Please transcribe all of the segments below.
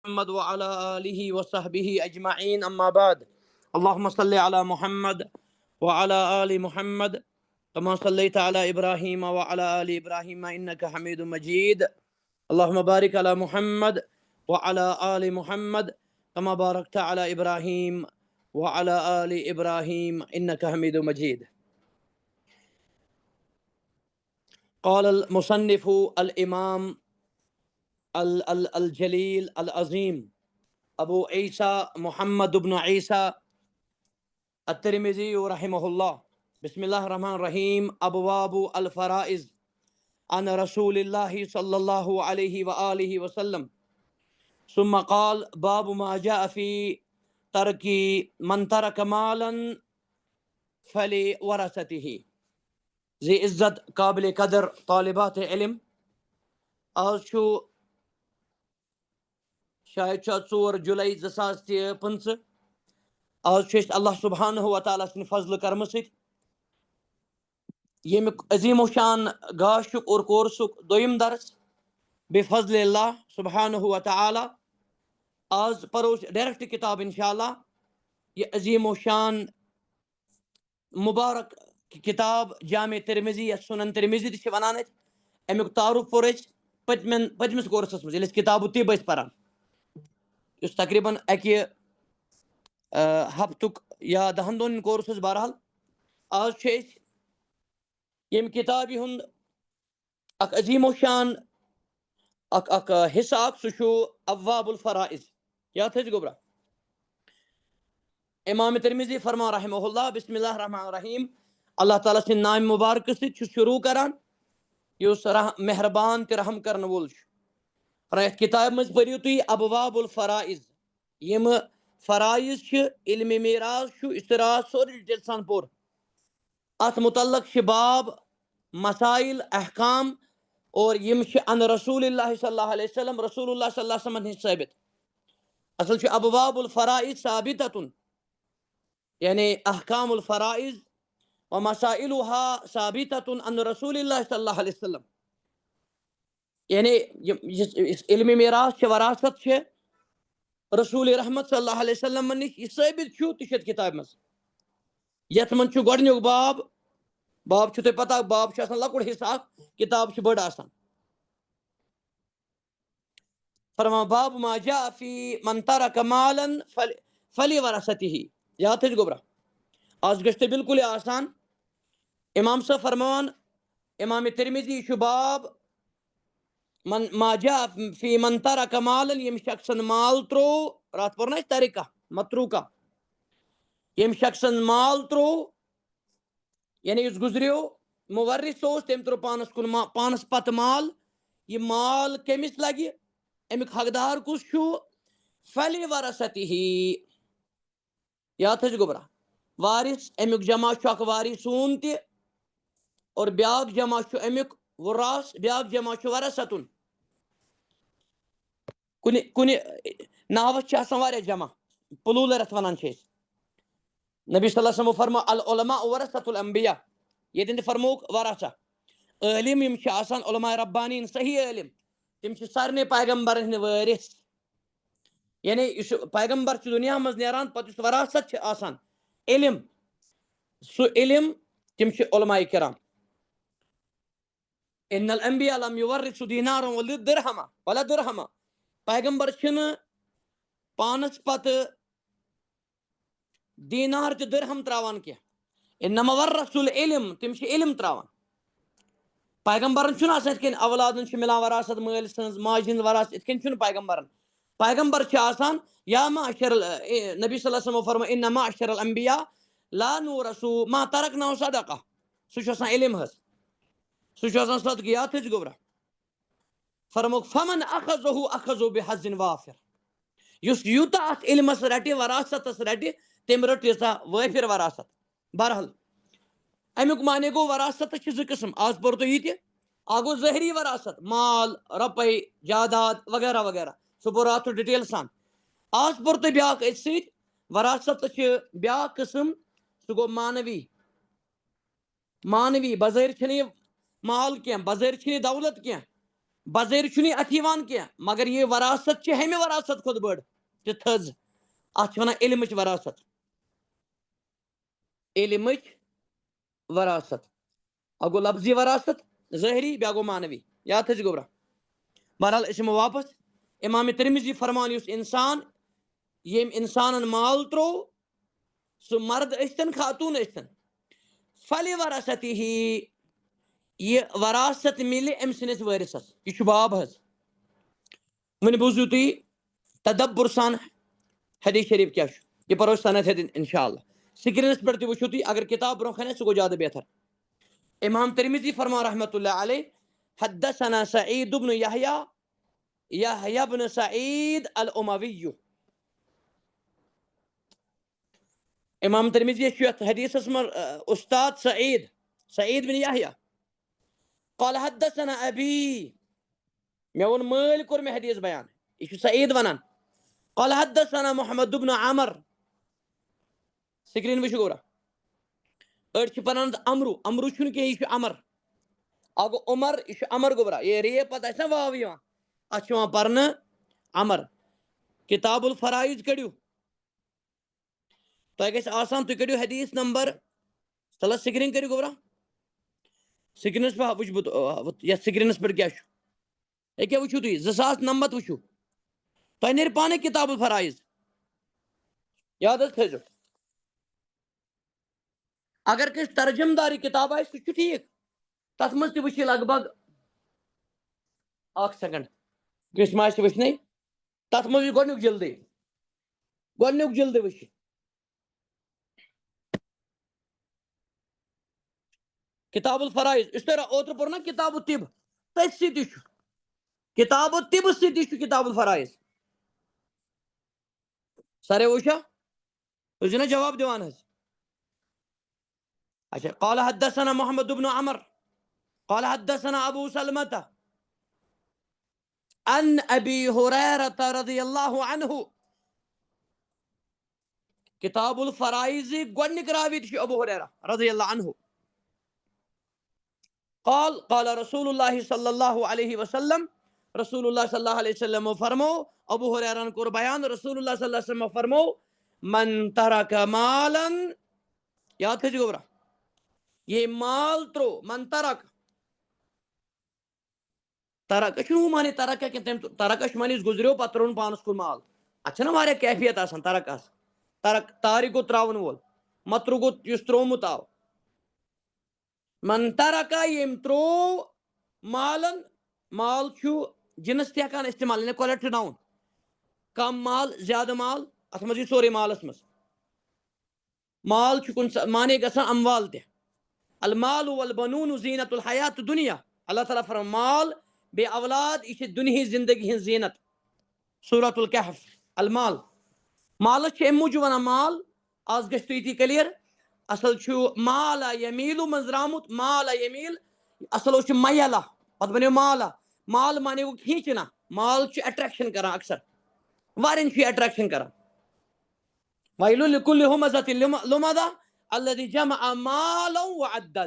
محمد وعلى آله وصحبه أجمعين أما بعد اللهم صل على محمد وعلى آل محمد كما صليت على إبراهيم وعلى آل إبراهيم إنك حميد مجيد اللهم بارك على محمد وعلى آل محمد كما باركت على إبراهيم وعلى آل إبراهيم إنك حميد مجيد. قال المصنف الإمام الجليل العظيم أبو عيسى محمد بن عيسى الترمذي رحمه الله. بسم الله الرحمن الرحيم. أبواب الفرائض عن رسول الله صلى الله عليه وآله وسلم. ثم قال باب ما جاء في ترك من ترك مالا فلورثته. ذی عزت قابل قدر طالبات علم، آج چھُ شاید 4 جولائی 2015. آج چھُ اللہ سبحانہ و تعالیٰ سٕنٛدِ فضلہٕ کرمہٕ سۭتۍ ییٚمیُک عظیٖم و شان گاشُک اور کورسُک دوٚیِم درس بفضل اللہ سبحانہ و تعالیٰ. آز پرو ڈائریکٹ کتاب انشاءاللہ، یہ عظیم و شان مبارک کتاب جامع ترمذی یا سنن ترمذی تہِ چھِ وَنان أسۍ. امیُک تعارُف کوٚر أسۍ پٔتمِس کورسس منٛز ییٚلہِ أسۍ کتاب الطب ٲسۍ پران، یُس تقریٖباً اکہِ ہفتُک یا 10 دۄہن کورس اوس. بہرحال آز چھِ أسۍ ییٚمہِ کتابہِ ہُنٛد اکھ عظیٖم و شان اکھ حصہٕ اکھ، سُہ چھُ ابواب الفرائض. یاد تھٲیزِ گوٚبرا. امام ترمذی فرمان رحمہ اللہ بسم اللہ الرحمن الرحیم. اللہ تعالیٰ سٕنٛدِ نامہِ مبارکہٕ سۭتۍ چھُ شروع کران یُس مہربان تہٕ رحم کرن وول چھُ. یتھ کتابہِ منٛز پٔرِو تُہۍ ابواب الفرائض، یِم فرائض چھِ، علمِ میراث چھُ، استراث سورُے ڈِٹیل سان پوٚر. اتھ متعلق چھِ باب، مسائل، احکام، اور یِم چھِ ان رسول اللہ صلی اللہ علیہ وسلم، رسول اللہ صلی اللہ علیہ وسلم ہِنٛدۍ ثٲبت. اصل چھُ ابواب الفرائض ثابتتن، یعنی احکام الفرائض ومسائلها ثابتتن ان رسول اللہ صلی اللہ علیہ وسلم. یعنی علمِ میراث چھِ، وراثت چھِ رسول رحمت صلی اللہ علیہ وسلم نِش، یہِ ثٲبت چھُ تہِ چھُ یتھ کتابہِ منٛز. یتھ منٛز چھُ گۄڈٕنیُک باب چھُ تۄہہِ پتہ، باب چھُ آسان لۄکُٹ حصہٕ اکھ، کتاب چھِ بٔڑ آسان. فرمان باب ما جاء فی من ترک مالا فلورثته. یاد تھٲیزِ گوٚبرا. آز گژھِ تۄہہِ بالکُلٕے آسان. امام صٲب فرمان، امام ترمذی چھُ باب ما جاء فی من ترک مالا، ییٚمہِ شخصن مال تروو. راتھ پوٚر نا اَسہِ ترکہ متروکہ. ییٚمہِ شخصن مال تروو، یعنی یُس گُزریو، مورث اوس، تٔمۍ تروو پانس پتہٕ مال. یہِ مال کٔمِس لگہِ، امیُک حقدار کُس چھُ؟ فلورثته. یاد تھٲیزِ گوٚبرا. وارث امیُک جمع چھُ اکھ وارثوٗن تہِ، اور بیاکھ جمع چھُ امیُک وراث، بیاکھ جمع چھُ ورثتُن. کُنہِ ناوس چھِ آسان واریاہ جمع، پلوٗلر یتھ وَنان چھِ أسۍ. نبی صلی اللہ علیہ وسلم فرمو العلماء ورثۃ الانبیاء. ییٚتٮ۪ن تہِ فرمووُکھ ورثہ. عٲلِم یِم چھِ آسان علماء ربانیٖن، صحیح عٲلِم، تِم چھِ سارنٕے پیغمبرن ہٕنٛدۍ وٲرث. یعنی یُس پیغمبر چھُ دُنیا منٛز نیران، پتہٕ یُس وراثت چھِ آسان، علم، سُہ علم، تِم چھِ علماء کرام. ان الانبیاء لم یورثوا دینارا ولا درہما. پیغمبر چھِنہٕ پانس پتہٕ دینار تہٕ درہم تراوان کینٛہہ. انما ورثوا العلم، تِم چھِ علم تراوان. پیغمبرن چھُنہٕ آسان یِتھ کٔنۍ اولادن چھِ مِلان وراثت، مٲلۍ سٕنٛز ماجہِ ہٕنٛز وراثت، یِتھ کٔنۍ چھُنہٕ پیغمبرن. پیغمبر چھِ آسان یا معاشر نبی صلی اللہ علیہ وسلم فرمو ان معاشر الانبیاء لا نورث ما ترکنا صدقہ. سُہ چھُ آسان علم حظ، سُہ چھُ آسان صدقہٕ. یاد تھٲیزِ گوٚبرا. فرموکھ فمن اخذہ اخذہ بحظ وافر. یُس یوٗتاہ اتھ علمس رٹہِ، وراثتس رٹہِ، تٔمۍ رٔٹ ییٖژاہ وٲفر وراثت. بہرحال امیُک معنی گوٚو وراثتس چھِ 2 قٕسم. آز پوٚر تۄہہِ یہِ تہِ. اکھ گوٚو ظٲہری وراثت، مال، رۄپے، جاداد وغیرہ وغیرہ، سُہ پوٚر اتھ ڈِٹیل سان. آز پوٚر تۄہہِ بیاکھ أتھۍ سۭتۍ. وراثتس چھِ بیاکھ قٕسم، سُہ گوٚو مانوی. بظٲہر چھِنہٕ یہِ مال کینٛہہ، بظٲہر چھِنہٕ یہِ دولت کینٛہہ، بظاہر چھُنہٕ یہِ اَتھ یِوان کینٛہہ مگر یہِ وراثت چھِ ہیٚمہِ وراثت کھۄتہٕ بٔڑ تہِ تھٔز اَتھ چھِ وَنان علمٕچ وراثت علمٕچ وراثت اکھ گوٚو لفظی وراثت ظٲہری بیٛاکھ گوٚو معنوی یاد تھٲیزِ گوٚبرا بہرحال أسۍ یِمو واپس امام ترمذی فرمان یُس اِنسان ییٚمۍ اِنسانن مال ترٛوو سُہ مرد ٲسۍتن خاتوٗن ٲسۍتن فلہِ وراثتی یہِ وراثت مِلہِ أمۍ سٕنٛدِس وٲرِثس یہِ چھُ باب حظ وۄنۍ بوٗزِو تُہۍ تدبُر سان حدیث شریف کیٛاہ چھُ یہِ پرو أسۍ سند ہٮ۪تھ انشاء اللہ سکریٖنس پٮ۪ٹھ تہِ وٕچھِو تُہۍ اگر کِتاب برونٛہہ کَنہِ آسہِ سُہ گوٚو زیادٕ بہتر امام ترمذی فرمان رحمۃ اللہ علیہ حدثنا سعید بن یحییٰ بن سعید الاموی امام ترمذی چھُ یتھ حدیثس منٛز استاد سعید بن یحییٰ قال حدثنا ابی مےٚ ووٚن مٲلۍ کوٚر مےٚ حدیث بیان یہِ چھُ سعید ونان قال حدثنا محمد بن عمر سکریٖن وٕچھِو گوٚبرا أڑۍ چھِ پران امروٗ چھُنہٕ کینٛہہ یہِ چھُ امر اکھ گوٚو عمر یہِ چھُ امر گوٚبرا یہِ ریپ پتہٕ آسہِ نا واو یِوان اتھ چھُ یِوان پرنہٕ امر کِتاب الفرائض کٔڑِو تۄہہِ گژھِ آسان تُہۍ کٔڑِو حدیث نمبر تلہٕ سکریٖن کٔرِو گوٚبرا سکریٖنس پٮ۪ٹھ وٕچھِ بہٕ یتھ سکریٖنس پٮ۪ٹھ کیٛاہ چھُ ییٚکیٛاہ وٕچھِو تُہۍ 2099 وٕچھِو تۄہہِ نیرِ پانے کِتاب الفرائض یاد حظ تھٲیزیو اگر کٲنٛسہِ ترجم دار یہِ کِتاب آسہِ سُہ چھُ ٹھیٖک تتھ منٛز تہِ وٕچھِ لگ بگ اکھ سیکنڈ کٲنٛسہِ ما آسہِ وٕچھنٕے تتھ منٛز یہِ گۄڈنیُک جلدٕے وٕچھِ کِتاب الفرائض یُس تۄہہِ اوترٕ پوٚر نا کِتاب الطب تٔتھۍ سۭتی چھُ کِتاب الطب سۭتی چھُ کِتاب الفرائض ساروے وٕچھا تُہۍ چھِو نا جواب دِوان حظ اچھا قال حدثنا محمد بن عمر قال حدثنا ابو سلمة عن ابي هريرة رضي الله عنه کِتاب الفرائض گۄڈنیُک راوی تہِ چھُ ابو ہریرہ رضی اللہ عنہ قال قال رسول اللہ صلی اللہ علیہ وسلم رسول اللہ صلی اللہ علیہ وسلم فرمو ابو ہریرہ کوٚر بیان رسول اللہ صلی اللہ علیہ وسلم فرمو من ترک مالا یاد تھٲیزِ گوٚبرا ییٚمۍ مال ترٛوو من ترک چھُنہٕ ہُہ مانے ترکا کینٛہہ تٔمۍ ترکا چھُ مانے یُس گُزریو پتہٕ ترٛووُن پانس کُن مال اتھ چھنہ واریاہ کیفیت آسان ترکس تارک گوٚو تراوُن وول مترُک گوٚو یُس ترٛوومُت آو من ترکا ییٚمۍ ترٛوو مالن مال چھُ جنس تہِ ہٮ۪کان استعمال یعنی کۄلیکٹ ناوُن کم مال زیادٕ مال اتھ منٛز یی سورُے مالس منٛز مال چھُ کُنہِ ساتہٕ مانے گژھان اموال تہِ المال والبنون زینت الحیات دُنیا اللہ تعالیٰ فرمان مال بیٚیہِ اولاد یہِ چھِ دُنہِچ زندگی ہٕنٛز زیٖنت سورۃ الکہف المال مالس چھِ امہِ موٗجوٗب ونان مال آز گژھِ تُہۍ ییٚتی کلیر اصل چھُ مالا یمیٖلو منٛز درامُت مالا یمیٖل اصل اوس چھُ میلا پتہٕ بنیو مالا مال مانے گوٚو کھیٖنچنا مال چھُ اٹریکشن کران اکثر واریاہن چھُ یہِ اٹریکشن کران ویلٌ لِکُلِّ ہُمزۃ لُمزہ الذی جمع مالا وعددہ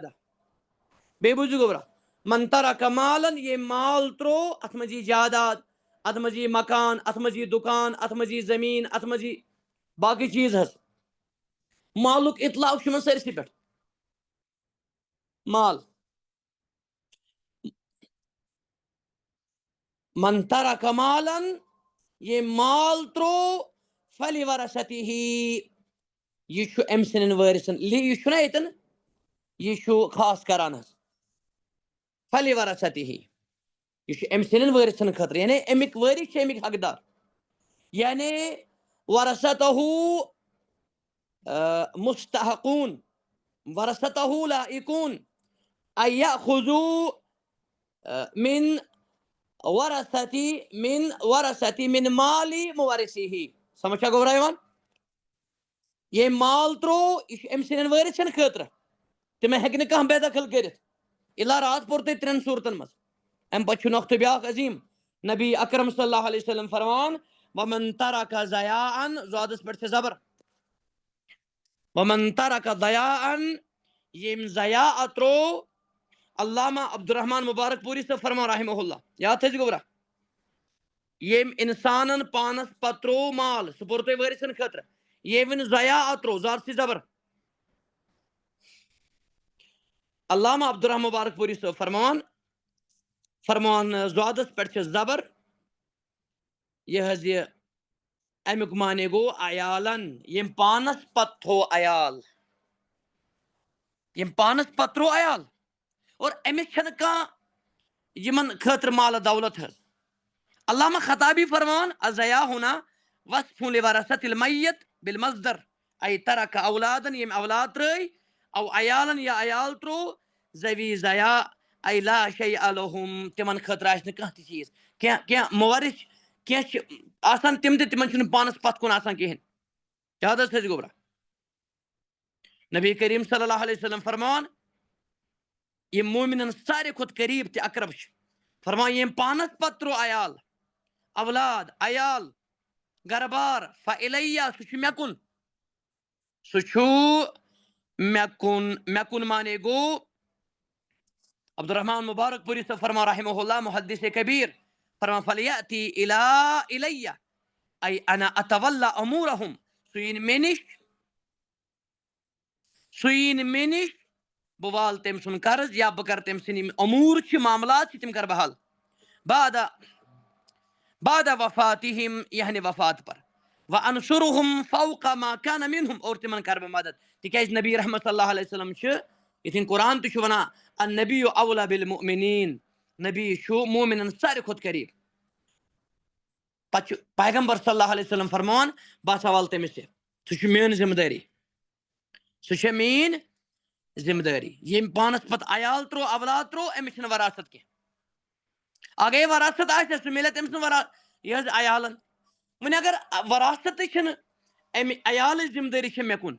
بیٚیہِ بوٗزِو گوٚبرا من ترک مالن ییٚمۍ مال ترٛوو اتھ منٛز یی جاداد اتھ منٛز یی مکان اتھ منٛز یی دُکان اتھ منٛز یی زمیٖن اتھ منٛز یی باقٕے چیٖز حظ مالُک اطلاق چھُ یِمن سٲرسٕے پٮ۪ٹھ مال من ترک مالن ییٚمۍ مال ترٛوو فلِ ورثتہ یہِ چھُ أمۍ سٕنٛدٮ۪ن وٲرثن یہِ چھُنہ ییٚتٮ۪ن یہِ چھُ خاص کران حظ فلِ ورثتہ یہِ چھُ أمۍ سٕنٛدٮ۪ن وٲرثن خٲطرٕ یعنی امیِکۍ وٲرث چھِ امیِکۍ حقدار یعنی ورثتہ مستحقون ورثتہ لائقون ان یأخذوا من ورثتی من مال مورثیہ سمجھ چھا گوٚبرا یِوان ییٚمۍ مال ترٛوو یہِ چھُ أمۍ سٕنٛدٮ۪ن وٲرثن خٲطرٕ تِمن ہٮ۪کہِ نہٕ کانٛہہ بے دخل کٔرِتھ الا رات پوٚر تۄہہِ 3 صوٗرتن منٛز امہِ پتہٕ چھُ نۄقطہٕ بیٛاکھ عظیٖم نبی اکرم صلی اللہ علیہ وسلم فرمان ومن ترک ضیاعن زادس پٮ۪ٹھ چھِ زبر ومن ترک ضیاعن ییٚمۍ ضیاع ترٛوو علامہ عبدالرحمان مبارک پوری سے فرما رحمہ اللہ یاد تھے گوبرا یم انسانن پانس پترو مال سپورت ورسن خطر یہ ضیاء اترو زار سی زبر علامہ عبدالرحمان مبارک پوری سے فرمان زوادس پہ زبر یہ امیک معنی گو عیالن یم پانس پت تھو عیال یم پانس پت ترو عیال اور امس چھن کان یمن خاطر مال دولت ہے علامہ خطابی فرمان الضیاء ہونا وصف لورثت المیت بالمصدر ای ترک اولادن یم اولاد ترئی او عیالن یا عیال ترو زوی ضیاء ای لا شیء لهم تمن خاطر آس کانٛہہ تہِ چیز کینٛہہ مورث کینٛہہ آسان تم تہِ تمن چھُنہٕ پانس پتھ کُن آسان کہین یاد حظ تھٲیزِ گوبرا نبی کریم صلی اللہ علیہ وسلم فرمان یم مومنن ساروی کھۄتہٕ قریب تہِ اقرب چھِ فرمان یم پانس پتہٕ ترو عیال اولاد عیال گربار فالیہ سُہ چھُ مےٚ کُن سُہ چھُ مےٚ کُن مانے گوٚو عبدالرحمان مبارک پوری سے فرما رحمہ اللہ محدث کبیر فرما فلیأتی الیہ ای انا اتولا امورہم سُہ یِن مےٚ نِش بہٕ والہٕ تٔمۍ سُنٛد قرض یا بہٕ کرٕ تٔمۍ سٕنٛدۍ یِم اموٗر چھِ معاملات چھِ تِم کرٕ بہٕ حل بعد وفاتہم یہنہِ وفات پر وانصرہم فوق ما کان منہم اور تمن کرٕ بہٕ مدد تِکیازِ نبی رحمت صلی اللہ علیہ وسلم چھِ یِتھ کٔنۍ قرآن تہِ چھُ ونان النبی اولا بالمؤمنین نبی چھُ مومنن ساروی کھۄتہٕ قریب پتہٕ چھُ پیغمبر صلی اللہ علیہ وسلم فرماوان بہٕ ہسا والہٕ تٔمِس سُہ چھُ میٲنۍ ذمہٕ دٲری یم پانس پتہٕ عیال ترو اولاد ترو أمِس چھنہٕ وراثت کینٛہہ اگرے وراثت آسہِ سُہ مِلہِ تٔمۍ سُنٛد یہِ حظ عیالن وۄنۍ اگر وراثتٕے چھنہٕ امہِ عیالٕچ ذمہٕ دٲری چھِ مےٚ کُن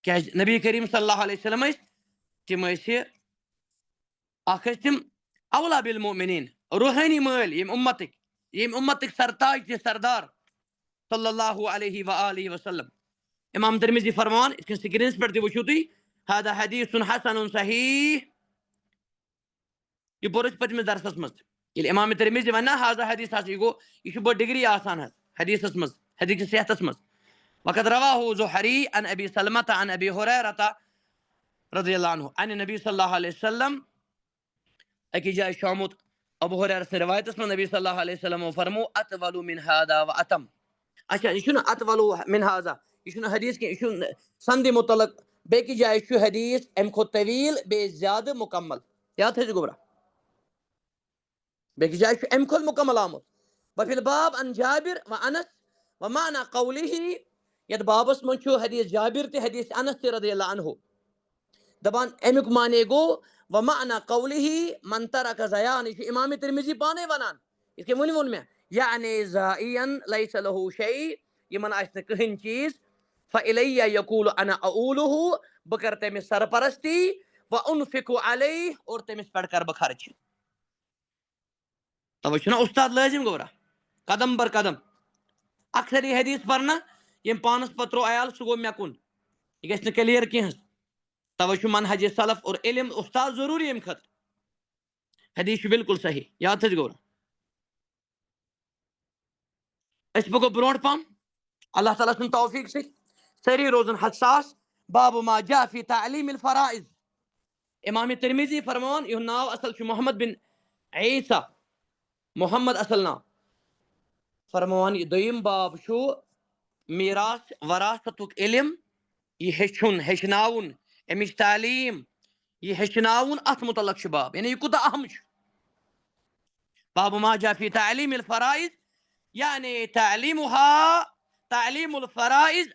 کیازِ نبی کریم صلی اللہ علیہ وسلم تِم ٲسۍ اکھ ٲسۍ تِم اولا بالمؤمنین روحٲنی مٲلۍ ییٚمہِ اُمتٕکۍ سرتاج تہِ سردار صلی اللہ علیہ وآلہ وسلم امام ترمذی فرمان یِتھ کٔنۍ سکریٖنس پٮ۪ٹھ تہِ وٕچھِو تُہۍ هذا حدیث حسن صحیح یہ پوٚر اَسہِ پٔتمِس درسس منٛز ییٚلہِ امام ترمذی ونہِ نا هذا حدیث ہسا یہِ چھُ بٔڑ ڈگری آسان حظ حدیثس منٛز حدیث صحتس منٛز وقت رواہ زہری عن ابی سلمۃ عن ابی ہریرۃ رضی اللہ عنہ عن نبی صلی اللہ علیہ وسلم أکِس جایہِ چھُ آمُت ابو ہریرہ سٕنٛدِ روایتس منٛز نبی صلی اللہ علیہ وسلم فرمو اطول من هذا واتم اچھا یہ چھُنہٕ اطول من هذا یہ چھُنہٕ حدیث کینٛہہ یہ چھُ سندِ متعلق بیٚکِس جایہِ چھُ حدیث امہِ کھۄتہٕ طویل بیٚیہِ زیادٕ مکمل یاد تھٲیزِ گوبرا بیٚکِس جایہِ چھُ امہِ کھۄتہٕ مکمل آمُت وفی الباب عن جابر وانس ومعنى قوله یتھ بابس منٛز چھُ حدیث جابر تہِ حدیث انس تہِ رضی اللہ عنہ دپان امیُک معنی گوٚو ومعنى قوله من ترک ضیاء یہ چھُ امام ترمذی پانے ونان یِتھ کٔنۍ وۄنۍ ووٚن مےٚ یعنی ضائعن لیس له شیء یِمن آسہِ نہٕ کٕہٕنۍ چیٖز فالیہ یقول انا اؤلہ بہٕ کرٕ تٔمِس سرپرستی وانفق علیہ اور تٔمِس پٮ۪ٹھ کرٕ بہٕ خرچ توے چھُنہ استاد لٲزم گوبرا قدم بر قدم اکثر یہ حدیث پرنا یم پانس پتہٕ ترو عیال سُہ گوٚو مےٚ کُن یہِ گژھِ نہٕ کلیر کینٛہہ حظ توے چھُ منہج سلف اور علم استاد ضروٗری امہِ خٲطرٕ حدیث چھُ بالکل صحیح یاد تھٲیزِ گوبرا أسۍ پکو برونٛٹھ پہم اللہ تعالیٰ سٕنٛدِ توفیٖق سۭتۍ سٲری روزن حساس باب ما جاء فی تعلیٖم الفرائض امام ترمذی فرمان یِہُنٛد ناو اصل چھُ محمد بن عیسیٰ محمد اصل ناو فرمان یہِ دوٚیِم باب چھُ میراث وراثتُک علم یہِ ہیٚچھُن ہیٚچھناوُن امِچ تعلیٖم یہِ ہیٚچھناوُن اتھ متعلق چھُ باب یعنی یہِ کوٗتاہ اہم چھُ باب ما جاء فی تعلیٖم الفرائض یعنی تعلیٖم الفرائض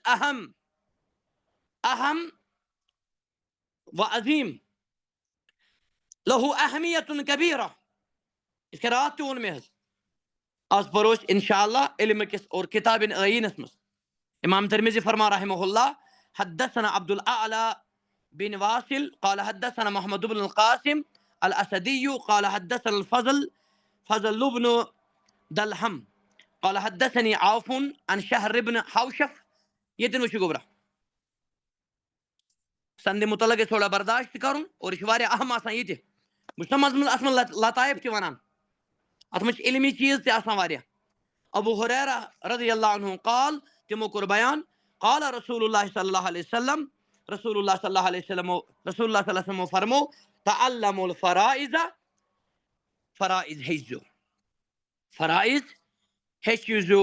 اہم و عظیٖم لہو اہمیت کبیرہ یِتھ کٔنۍ راتھ تہِ ووٚن مےٚ حظ آز پرو أسۍ انشاء اللہ علم کِس اور کتابن عینس منٛز امام ترمذی فرما رحمہ اللہ حدثنا عبد الاعلى بن واصل قال حدثنا محمد بن القاسم الاسدي قال حدثنا فضل بن دلهم قال حدثني عوف عن شهر بن حوشف ییٚتٮ۪ن وٕچھِو گوبرا سند متعلق تھوڑا برداشت کرن اور یہ واریاہ اہم آسان یہ مجھ اتھ من لطائف تہ ونان اتھ من علمی چیز تہ آسان واریاہ ابو ہریرہ رضی اللہ عنہ قال تمو کور بیان قال رسول اللہ صلی اللہ علیہ وسلم رسول اللہ صلی اللہ علیہ وسلم فرمو تعلموا الفرائض فرائض ہیچو فرائض ہیچو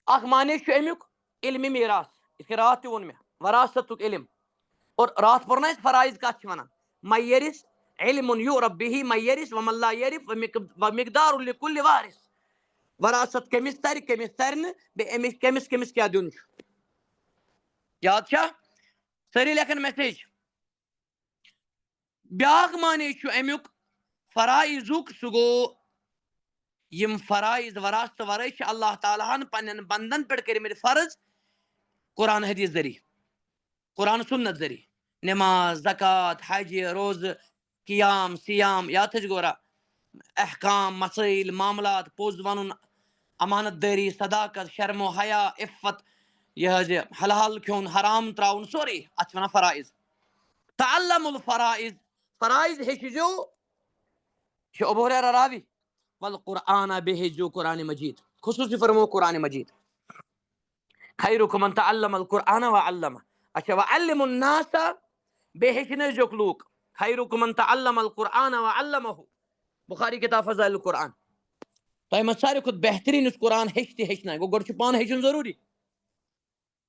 اخ معنی چھ امیک علمی میراث اس کے رات تہ وون میں وراثتک علم اور رات پرنا اس فرائض کت چھ ونان میرث علم یعرف به میرث ومن لا يعرف ومقدار لكل وارث وراثت کمس تر نہ کمس کیا دین یاد چھا ساری لیکن میسیج بیاکھ معنی چھ امیک فرائضک سہ گو یم فرائض وراثت ورائے چھ اللہ تعالیٰ ہن پنن بندن پہ کرمت فرض قرآن حدیث ذریعہ قرآن سنت ذریعہ نماز زکوٰۃ حج روز قیام سیام یا تھج گورا احکام مسائل معاملات پوز ون امانت داری صداقت شرم و حیا عفت یہ حلال کھیون حرام تراؤن سوری اتھ ونان فرائض تعلموا الفرائض فرائض ہیچو یہ ابو ہریرہ راوی والقرآن بہجو قرآن مجید خصوصی فرمو قرآن مجید خیرکم من تعلم القرآن وعلمہ اچھا وعلم الناس بہچنزیوک لوک خیرکم من تعلم القرآن وعلمہ بخاری کتاب فضائل القرآن تہ من ساروی کھت بہترین اس قرآن ہیچ تہ ہیچنا گو گۄڈٕ چھُ پانہٕ ہیچھُن ضروری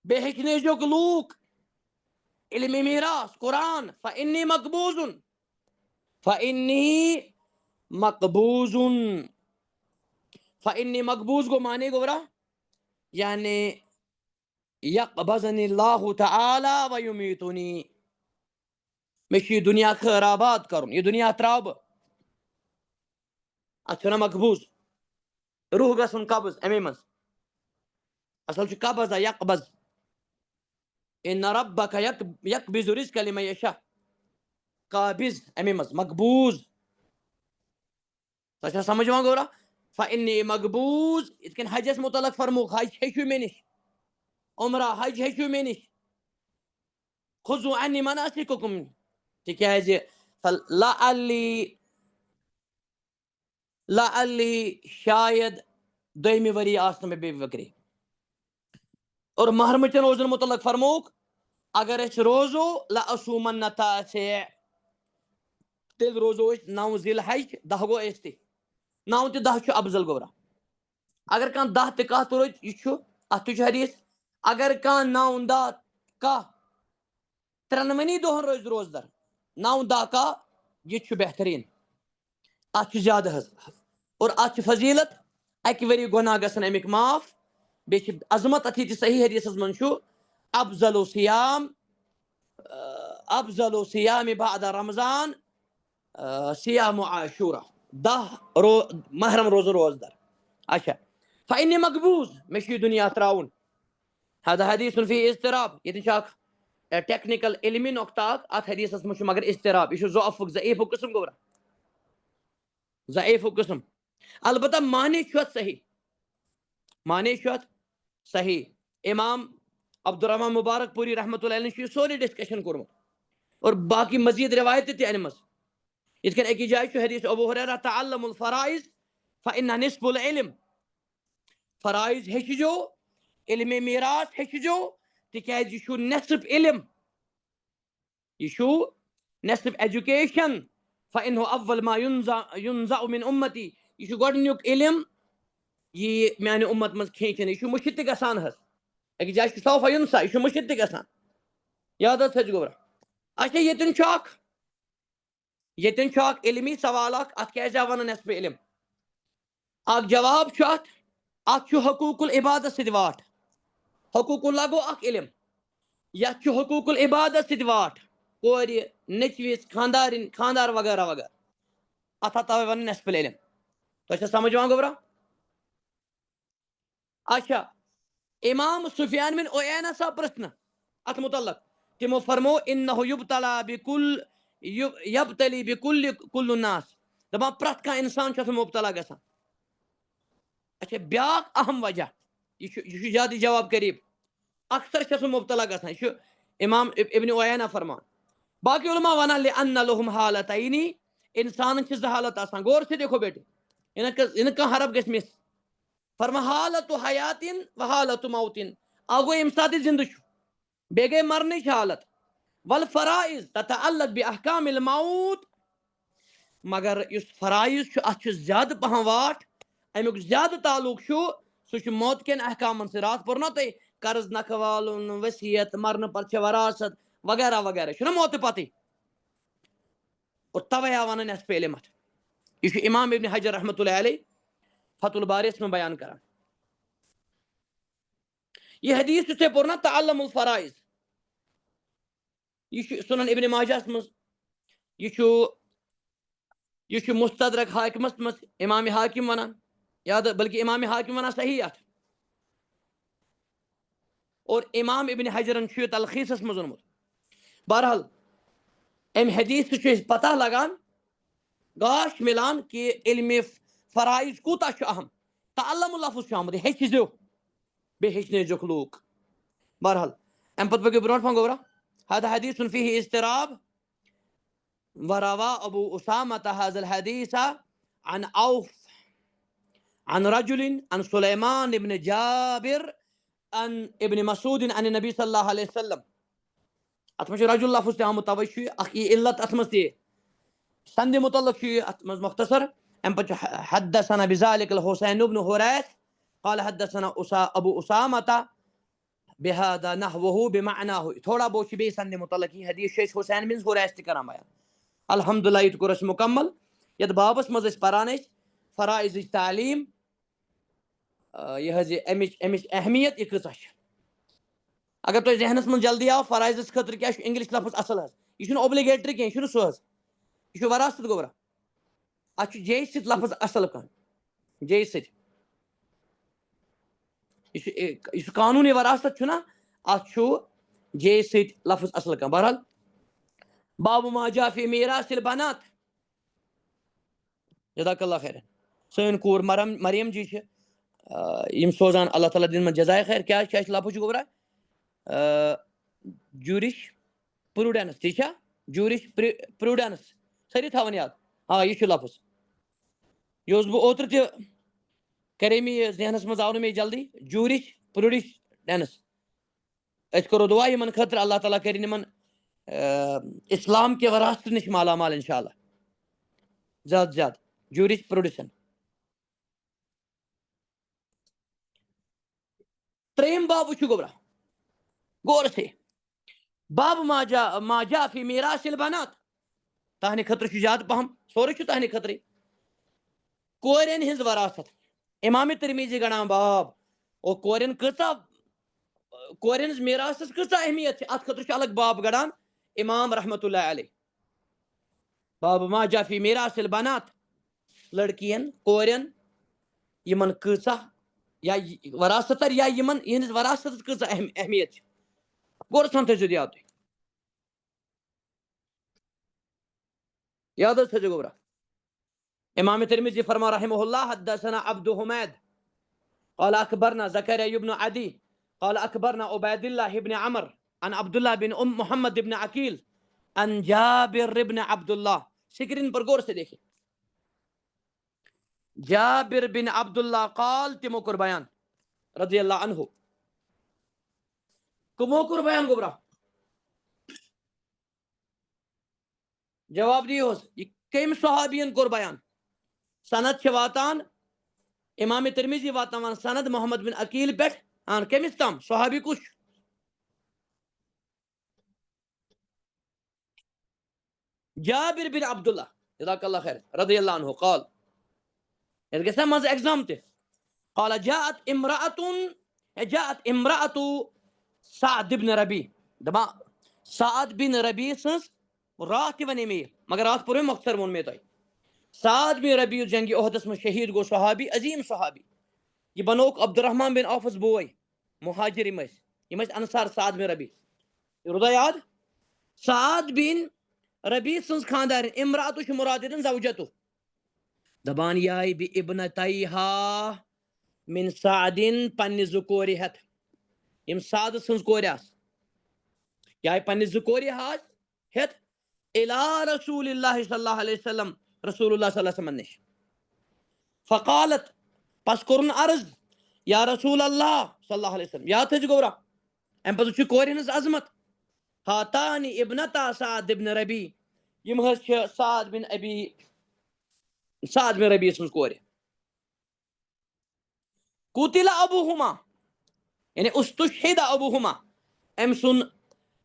بیٚیہِ ہیچھنٲیزیوکھ لوٗکھ علم میراث قرآن فإنی مقبوض گو معنی گو برا یعنی یقبضنی اللہ تعالی ویمیتنی مے چھُ یہ دنیا خرابات کرن یہ دنیا تراو بہ اتھ چھُ ونان مقبوض روح گژھُن قبض امی منٛز اصل چھُ قبض یقبض ان ربک یقبض رزق لمن یشاء قابض امی منٛز مقبوض تۄہہِ چھا سمجھ یِوان گورا فإنی مقبوض یِتھ کٔنۍ حجس متعلق فرموک حج ہیٚچھِو مےٚ نِش عمرہ حج ہیٚچھِو مےٚ نِش خُذوٗ عنی مناسککم تِکیازِ لعلی شاید دویمہِ ؤری آسہِ نہٕ مےٚ بیٚیہِ بکری اور محرمٕچن روزن متعلق فرموک اگر أسۍ روزو لأصومن التاسع تیٚلہِ روزو أسۍ 9 ذی الحج 10 گوٚو أسۍ تہِ 9 تہٕ 10 چھُ افضل گورا اگر کانٛہہ 10 تہٕ 10 تہِ روزِ یہِ چھُ اتھ تہِ چھُ حدیث اگر کانٛہہ 9 10 10 ترٛنوٕنی دۄہن روزِ روزدر 9 10 10 یہ چھُ بہتریٖن اتھ چھُ زیادٕ حظ اور اتھ چھِ فضیلت اکہِ ؤری گۄناہ گژھن امیِکۍ معاف بیٚیہِ چھِ عظمت اتھ ییٚتہِ صحیح حدیثس منٛز چھُ افضل صیام بعد رمضان صیام عاشورہ 10 محرم روزن روزدر اچھا فإنی مقبوض مے چھُ یہِ دنیا تراوُن هذا حدیث فی اضطراب ییٚتٮ۪ن چھُ اکھ ٹیکنیکل علمی نۄقطہٕ اکھ اتھ حدیثس منٛز چھُ مگر اضطراب یہِ چھُ ضعیفُک قسم گوٚبرا ضعیفُک قسم البتہ معنی چھُ اتھ صحیح امام عبدالرحمان مبارک پوری رحمۃ اللہ علیہ چھُ یہِ سورُے ڈسکشن کوٚرمُت اور باقی مزید روایتہٕ تہِ انمٕژ یِتھ کٔنۍ أکِس جایہِ چھُ حدیث ابو ہریرہ تعلموا الفرائض فإنها نصف العلم فرائض ہیٚچھِزیو علمِ میراث ہیٚچھِزیو تِکیازِ یہِ چھُ نصف علم یہ چھُ نصف ایجوکیشن فإنه اول ما ينزع من امتی یہ چھُ گۄڈنیُک علم یہ میانہِ امت منٛز کھینچن یہ چھُ مٔشِد تہِ گژھان حظ أکِس جایہِ چھُ سوف ينسى یہ چھُ مٔشِد تہِ گژھان یاد حظ تھٲیزِ گوبرا اچھا ییٚتٮ۪ن چھُ اکھ علمی سوال اکھ اتھ کیازِ آو ونان نصف علم اکھ جواب چھُ اتھ چھُ حقوق العبادت سۭتۍ واٹھ حقوق اللہ گوٚو اکھ علم یتھ چھُ حقوق العبادت سۭتۍ واٹھ کورِ نیٚچوِس خاندارِنۍ خاندار وغیرہ وغیرہ اتھ تَوے ونان نصف العلم تۄہہِ چھا سمجھ یِوان گوبرا اچھا امام سفیان بن عیینہ صاحب پرژھنہٕ اتھ متعلق تمو فرمو انه یبتلی بكل الناس دپان پرٛٮ۪تھ کانٛہہ انسان چھُ اتھ مبتلا گژھان اچھا بیاکھ اہم وجہ یہ چھُ زیادٕ جواب قریب اکثر چھُ اتھ مبتلا گژھان یہ چھُ امام ابن عیینہ فرمان باقی علماء ونان لأن لهم حالتینی انسان چھ زٕ حالت آسان غور سے دیکھو بیٹے ان کا حرف گژھِ مس فرما حالت حیاتن و حالت موتن اگو ام سات زندہ چھُ بیٚیہِ گٔے مرنٕچ حالت والفرائض تتعلق باحکام الموت مگر یُس فرائض چھُ اتھ چھُ زیادٕ پہم واٹھ امیُک زیادٕ تعلق چھُ سُہ چھُ موت کٮ۪ن احکامن سۭتۍ راتھ پوٚر نا تۄہہِ قرض نکھٕ والُن وصیت مرنہٕ پتہٕ چھِ وراثت وغیرہ وغیرہ چھُنہ موتہٕ پتٕے اور توے آو ونان یتھ پہ علم یہ چھُ امام ابن حجر رحمۃ اللہ علیہ فتح الباریس میں بیان کران یہ حدیث یُس تۄہہِ پوٚر نا تعلم الفرائض یہ چھُ سنن ابن ماجہس منٛز یہ چھُ مستدرک حاکمس منٛز امام حاکم ونان یاد بلکہ امام حاکم ونان صحیح اتھ اور امام ابن حجرن چھُ یہ تلخیصس منٛز ووٚنمُت بہرحال ام حدیث چھُ اسہِ پتہ لگان گاش ملان کہ علم فرائض کوٗتاہ چھُ اہم تعلم لفظ چھُ آمُت ہیٚچھزیو بیٚیہِ ہیٚچھنٲیزیوکھ لوٗکھ بہرحال ام پتہٕ پٔکِو برونٛٹھ پہم گوٚبرا هذا حديث فيه اضطراب وروى أبو أسامة هذا الحديث عن عوف عن رجل عن سليمان بن جابر عن ابن مسعود عن النبي صلى الله عليه وسلم اتمش رجل لفظ تام توجه اخي علت اتمس تي سند متعلق شيء اتمس مختصر ام حدثنا بذلك الحسين بن هريث قال حدثنا ابو أسامة بهذا نحوه بمعناه تھوڑا بہت بی سند متعلق یہ حدیث شیخ حسین بن ہریث تہ کران بیان الحمدللہ یہ کور مکمل یت بابس مز پران فرائض تعلیم یہ امچ اہمیت یہ کۭژاہ چھ اگر تہ ذہنس من جلدی آو فرائض خاطر کیا انگلش لفظ اصل یہ اوبلیگیٹری کی یہ سہ یہ وراثت گوبرا ات جے ست لفظ اصل کان جے ست یہ قانونی وراثت چھنا ات جے ست لفظ اصل کان بہرحال باب ما جاء في میراث البنات جزاک اللہ خیر سن کور مریم جی یم سوزان اللہ تعالیٰ دن من جزائے خیر کیا لفظ گوبرا جورش پروڈنس ٹھیک ہے جورش پروڈنس ساری تھاون یاد ہاں یہ لفظ یہ بہ اوتر تہ کرے مے ذہنس مز آو مے جلدی جورش پروڈش ڈینس اس کرو دعا یمن خاطر اللہ تعالیٰ کرن یمن اسلام کے وراثت نش مالا مال انشاءاللہ زیادہ زیادہ جورش پروڈشن تریم باب وچھو گوبرا غور سے باب ما جاء فی میراث البنات تہنہِ خطر چھُ زیادٕ پہم سورُے چھُ تہنہِ خطرٕے کورٮ۪ن ہٕنٛز وراثت امام ترمیزی گڑان باب اور کورٮ۪ن کۭژاہ کورٮ۪ن ہٕنٛز میراثس کۭژاہ اہمیت چھِ اتھ خٲطرٕ چھُ الگ باب گڑان امام رحمۃ اللہ علیہ باب ما جاء فی میراث البنات لڑکین کورٮ۪ن یمن کۭژاہ یا وراثت یا یمن یہنٛدِس وراثتس کۭژاہ اہمیت چھِ غور سان تھٲیزیو یاد تُہۍ یاد حظ تھٲیزیو گوبرا امام ترمذی فرما رحمہ اللہ حدثنا عبد حمید قال اخبرنا زكريا بن عدي قال اخبرنا عبيد الله بن عمر عن عبد الله بن محمد بن عقيل عن جابر بن عبد الله سکرین پر غور سے دیکھیں جابر بن عبد الله قال تمو کر بیان رضی اللہ عنہ کمو کر بیان گوبرا جواب دیوس یہ کم صحابین کور بیان سند چھ واتان امام ترمذی واتان سند محمد بن عقیل پہ کمس تام صحابی کچھ جابر بن عبداللہ جزاک اللہ خیر رضی اللہ عنہ قال اس گژھِ مز ایگزام تہ قال جاءت امرأة سعد بن ربی دپان سعد بن ربی سنس رات تہ ونے مے مگر رات پور مختصر وون مے تہ سعد بن ربی جنگی عہدس میں شہید گو صحابی عظیم صحابی یہ بنوک عبد الرحمن بن عوفس بوے مہاجر یم انصار سعد بن ربی روزا یاد سعد بن ربی سنس خاندار امرأة چھ مراد زوجتو دبان یائی بی ابنتیہا من سعدن پنہ زکور ہتھ یم سعد سنس کور یائی پنہ زکور ہتھ الى رسول اللہ صلی اللہ علیہ وسلم رسول اللہ صلی اللہ علیہ وسلم نش فقالت پس کرن عرض یا رسول اللہ صلی اللہ علیہ وسلم یاد تھج گورا ام پتہ چھ کورِ ہنز عظمت ہاتانی ابنتا سعد بن ربی یم حظ چھ سعد بن ربی سن کورِ قتل ابوہما یعنی استشہد ابوہما ام سن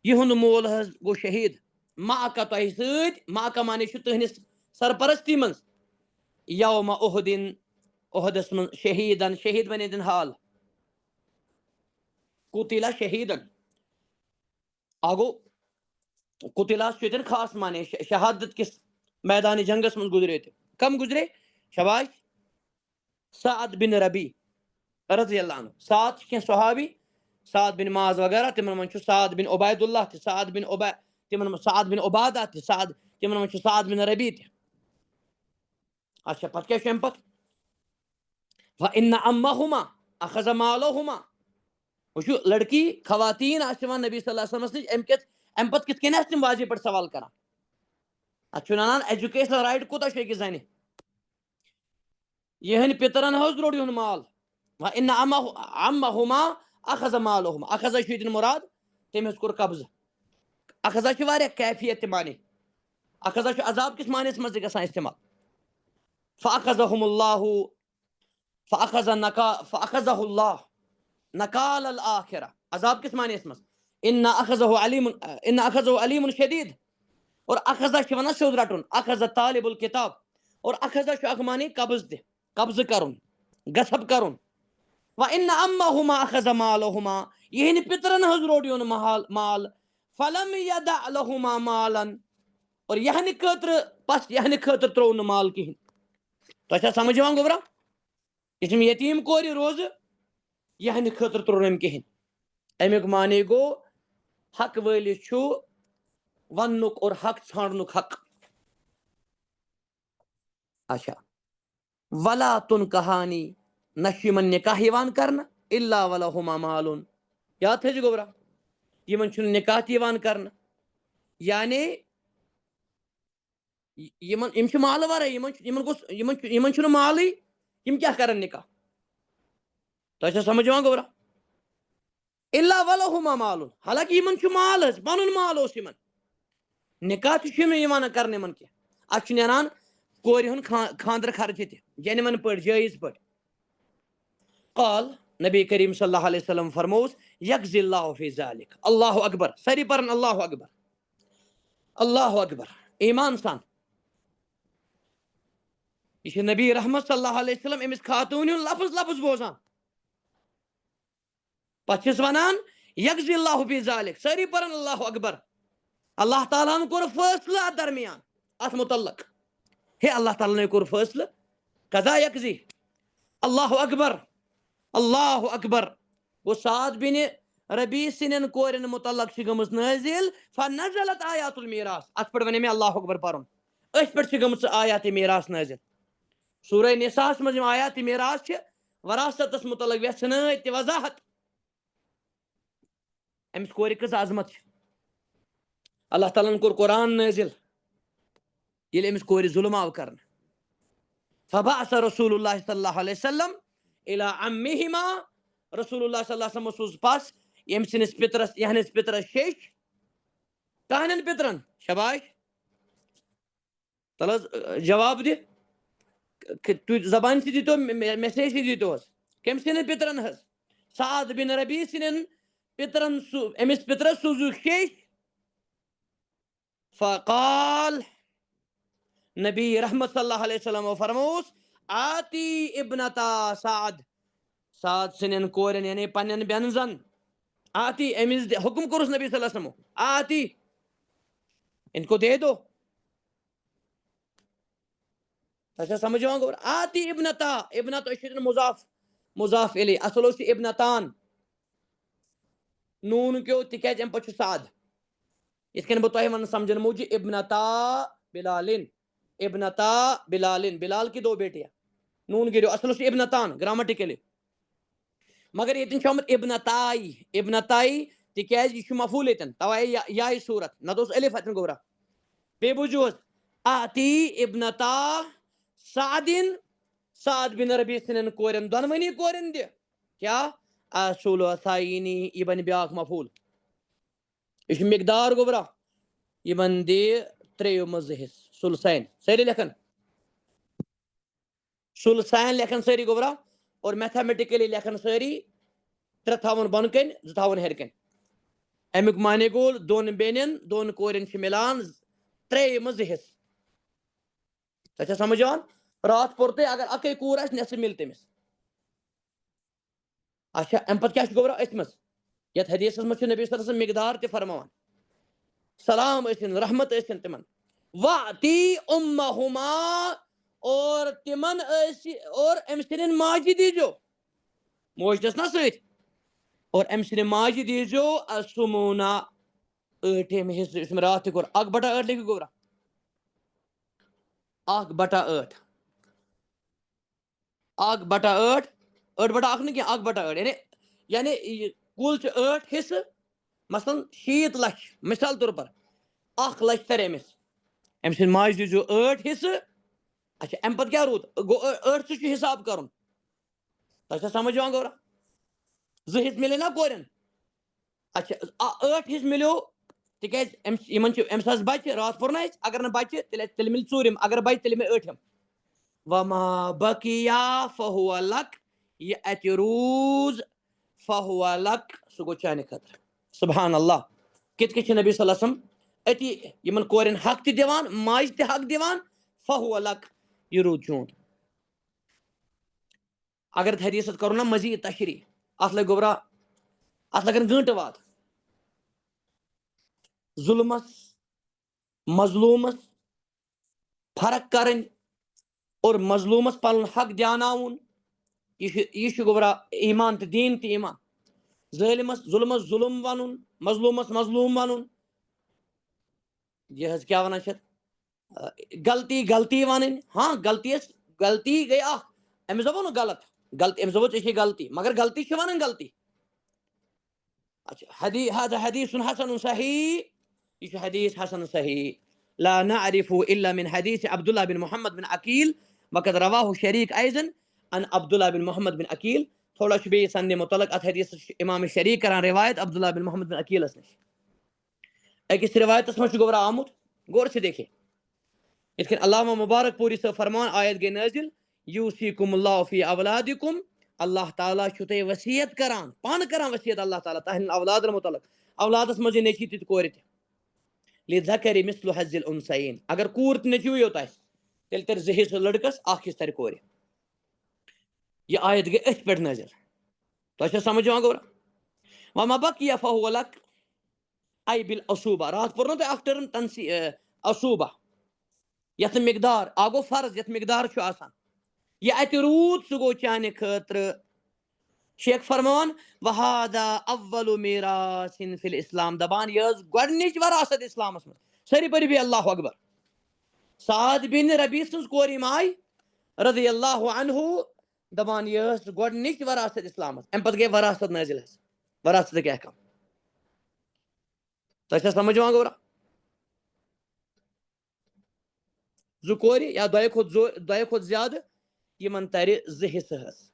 یہند مول حظ گو شہید معک تہ سۭتۍ معک مانے چھ تہنس سرپرستی من یوم احدن احدس من شہیدن شہید بنے دن حال قتل شہیدن آگو قتلہ چھ خاص مانے شہادت کس میدان جنگس من گزرے تھے کم گزرے شباش سعد بن ربی رضی اللہ عنہ سعد کی صحابی سعد بن معاذ وغیرہ تمن من سعد بن عبید اللہ تہ سعد بن سعد بن عبادہ تہ سعد تمن من سعد بن ربی تہ اچھا پتہ کیا چھ پتہ وان امہما اخذ مالہما وچو لڑکی خواتین آسان نبی صلی اللہ علیہ وسلم ام پتہ کت کن تم واضح پہ سوال کران اتھ ونان ایجوکیشنل رائٹ کوتہ چھ أکِس زنہِ یہن پترن حظ روڑ یہن مال وان امہما اخذ مالہما اخذ چھ مراد تم کور قبضہ اخذ چھ واریاہ کیفیت معنی اخذ چھ عذاب کس معنی مز گژھان استعمال فاخذهم الله فاخذه الله نکال الآخرہ عذاب کس معنی مز ان اخذه علیم شدید اور اخذ چھ ونان سیود رٹن اخذ طالب الکتاب اور اخذ چھ اخ معنی قبض دہ قبض کرن غصب کرن وان امہما اخذ مالہما یہن پترن حض روڑ یون مال فلم یدع لہما مالا اور یہن خاطر ترو نہ مال کہین تو سمجھ یوان گوبرا یہ یتیم کور روز یہن خاطر ترو نم کہین امیک معنی گو حق وٲلِس چھُ وننُک اور حق ژھانڈنُک حق اچھا ولا تن کہانی نہ یمن نکاح یوان کرنا الا ولہما مالن یاد تھٲیزِ گوبرا یمن چھُنہٕ نکاح تہِ یوان کرنا یعنی یم چھِ مال ورٲے یمن چھُنہٕ مالٕے یم کیٛاہ کرن نکاح تۄہہِ چھا سمجھ یوان گوبرا الا ولہما مالن حالانکہ یمن چھُ مال حظ پنُن مال اوس یمن نکاح تہِ چھُنہٕ یوان کرنہٕ یمن کینٛہہ اتھ چھُ نیران کورِ ہُنٛد خاندر خرچہِ تہِ جینون پٲٹھۍ جٲیز پٲٹھۍ قال نبی کریم صلی اللہ علیہ وسلم فرموس یکزی اللہ فی ذالک اللہ اکبر ساری پرن اللہ اکبر اللہ اکبر ایمان سان یہ نبی رحمت صلی اللہ علیہ وسلم امس خاتون لفظ لفظ بوزان پتہ ونان یکزی اللہ فی ذالک ساری پرن اللہ اکبر اللہ تعالیٰ ہن کور فیصلہ ات درمیان ات متعلق ہے اللہ تعالیٰ نے کور فیصلہ قضا یکزی اللہ اکبر اللہ اکبر وہ سعد بن ربی سنن کورن متعلق گمز نازل فنزلت آیات المیراث ات پہ ون اللہ اکبر پرن ات پہ گمز آیات میراث نازل سورہ نساء مز آیات میراث وراثتس متعلق ویسنت وضاحت امس کور کس عظمت اللہ تعالیٰ کور قرآن نازل یل امس کور ظلم آو کرن فبعث رسول اللہ صلی اللہ علیہ وسلم الى عمہما رسول اللہ صلی اللہ علیہ وسلم سوز پاس یم سنس پترس یہنس پترس شیش کہنن پترن شباش تل جواب دی زبان سے دیتو میسیج سے دیتو کم سنن پترن حس سعد بن ربی سنن پترن امس پترس سوزو شیش فقال نبی رحمت صلی اللہ علیہ وسلم فرموس آتی ابنتا سعد سنن کورن یعنی پنن بینزن آتی امس حکم کورس نبی صلی اللہ علیہ وسلم آتی ان کو دے دو اچھا سمجھ گور آتی ابنت مضاف الی اصل اس ابنتان نون کیو تکیاز ام پچ سعد اس کن بہ ون سمجھن موجود ابنتا بلالن بلال کی دو بیٹیاں نون گریو اصل اس ابنتان گرامٹیکلی مگر یتن چھمت ابنتائی تکیاز یہ مفعول یتن توائی یائی صورت نہ دوس الف اتن گورا بے بوجھوس آتی ابنتا سعدن سعد بن ربی سنن کورن دونونی کورن دِ کیا اصول ثاینی یہ بن بیاکھ مفعول یہ مقدار گوبرا یہ بن دِ تریو مز حص ثلثین ساری لکھن ثلثین لکھن ساری گوبرا اور میتھمیٹکلی لکھن ساری ترے تھاون بون کن زٕ تھاون ہیر کن امیک معنی گول دون بینن دون کورن ملان ترے مز حص تۄہہِ چھا سمجھ یِوان رات پوٚر تۄہہِ اگر اکے کوٗر آسہِ نٮ۪صف مِلہِ تٔمِس اچھا امہِ پتہٕ کیٛاہ چھُ گوبرا أتھۍ منٛز یتھ حدیثس منٛز چھُ نبی صلی اللہ علیہ وسلم مقدار تہِ فرماوان سلام ٲسِن رحمت ٲسِن تِمن واتی امہما اور تِمن اور أمۍ سٕنٛدٮ۪ن ماجہِ دیٖزیو موج چھس نا سۭتۍ اور أمۍ سٕنٛدِ ماجہِ دیٖزیو السمونا ٲٹھِم حصہٕ یُس مےٚ راتھ تہِ کوٚر 1/8 لیکھِو گوبرا 1/8 1/8 8/8 نہٕ کینٛہہ 1/8 یعنی کُل چھُ 8 حصہٕ مثلاً 60 لچھ مثال طور پر 1 لچھ ترِ أمِس أمۍ سٕنٛدِ ماجہِ دیٖزیو 8 حصہٕ اچھا امہِ پتہٕ کیٛاہ روٗد گوٚو 8 چھُ حساب کرُن تۄہہِ چھا سمجھ یِوان گوبرا 2 حصہٕ مِلے نا کورٮ۪ن اچھا 8 حصہٕ مِلیو تِکیٛازِ یِمن چھُ أمِس آسہِ بچہِ راتھ پوٚر نا اَسہِ اگر نہٕ بچہِ تیٚلہِ مِلہِ ژوٗرِم اگر بچہِ تیٚلہِ مِلہِ 8م وما بقیا فہو لک یہ اتہِ روٗز فہو لک سُہ گوٚو چانہِ خٲطرٕ سبحان اللہ کِتھ کٔنۍ چھُ نبی صلی اللہ علیہ وسلم أتی یِمن کورٮ۪ن حق تہِ دِوان ماجہِ تہِ حق دِوان فہو لک یہ روٗد چون اگر حدیثس کرو نا مزید تشریح اتھ لگہِ گوبرا اتھ لگن گٲنٹہٕ واد ظلمس مظلومس فرق کرٕنۍ اور مظلومس پنُن حق دیاناوُن یہ چھُ گوبرا ایمان تہٕ دیٖن تہِ ایمان ظٲلمس ظلمس ظلم ونُن مظلومس مظلوم ونُن یہ حظ کیٛاہ ونان چھِ غلطی غلطی ونٕنۍ ہاں غلطی گٔے اکھ أمِس دوٚپو نہٕ غلط غلطی أمِس دوٚپو ژےٚ چھے غلطی مگر غلطی چھِ ونٕنۍ غلطی اچھا حدیث حسن صحیح یہ چھُ حدیث حسن صحیح لا نعرف الا من حدیث عبداللہ بن محمد بن عقیل وقد رواہ شریک ایضا عن عبداللہ بن محمد بن عقیل تھوڑا چھُ بیٚیہِ سندِ متعلق اتھ حدیثس چھُ امام شریک کران روایت عبداللہ بن محمد بن عقیلس نش أکِس روایتس منٛز چھُ گوبرا آمُت غور سے دیکھے یِتھ کٔنۍ علامہ مبارک پوری صٲب فرمان آیت گٔے نٲزِل یوصیکم اللہ فی اولادکم اللہ تعالیٰ چھُ تۄہہِ وصیت کران پانہٕ کران وصیت اللہ تعالیٰ تہنٛدٮ۪ن اولادن متعلق اولادس منٛز یہِ نیٚچوۍ تہِ کورِ تہِ لذکر مثل حظ الانثیین اگر کوٗر تہٕ نیٚچوٗ یوت آسہِ تیٚلہِ ترِ 2 حصہٕ لڑکس 1 حصہٕ ترِ کورِ یہ آیت گٔے أتھۍ پٮ۪ٹھ نٲزِل تۄہہِ چھا سمجھ یِوان گوبرا وما بقیہ فہو لک ای بالعصوبہ راتھ پوٚر نا تۄہہِ اکھ ٹٔرم عصوبہ یتھ مقدار اکھ گوٚو فرض یتھ مقدار چھُ آسان یہ اتہِ روٗد سُہ گوٚو چانہِ خٲطرٕ شیخ فرمان وہادا اول میراث فی الاسلام دپان یہ ٲس گۄڈنِچ وراثت اسلامس منٛز سٲری پٔرِو بیٚیہِ اللہ اکبر سعد بن ربی سٕنٛز کورِ یِم آیہِ رضی اللہ عنہ دپان یہ ٲس گۄڈنِچ وراثت اسلامس امہِ پتہٕ گٔے وراثت نٲزِل حظ وراثتٕکۍ احکام تۄہہِ چھا سمجھ یِوان گوبرا 2 کورِ یا 2 کھۄتہٕ زیادٕ یِمن ترِ 2 حصہٕ حظ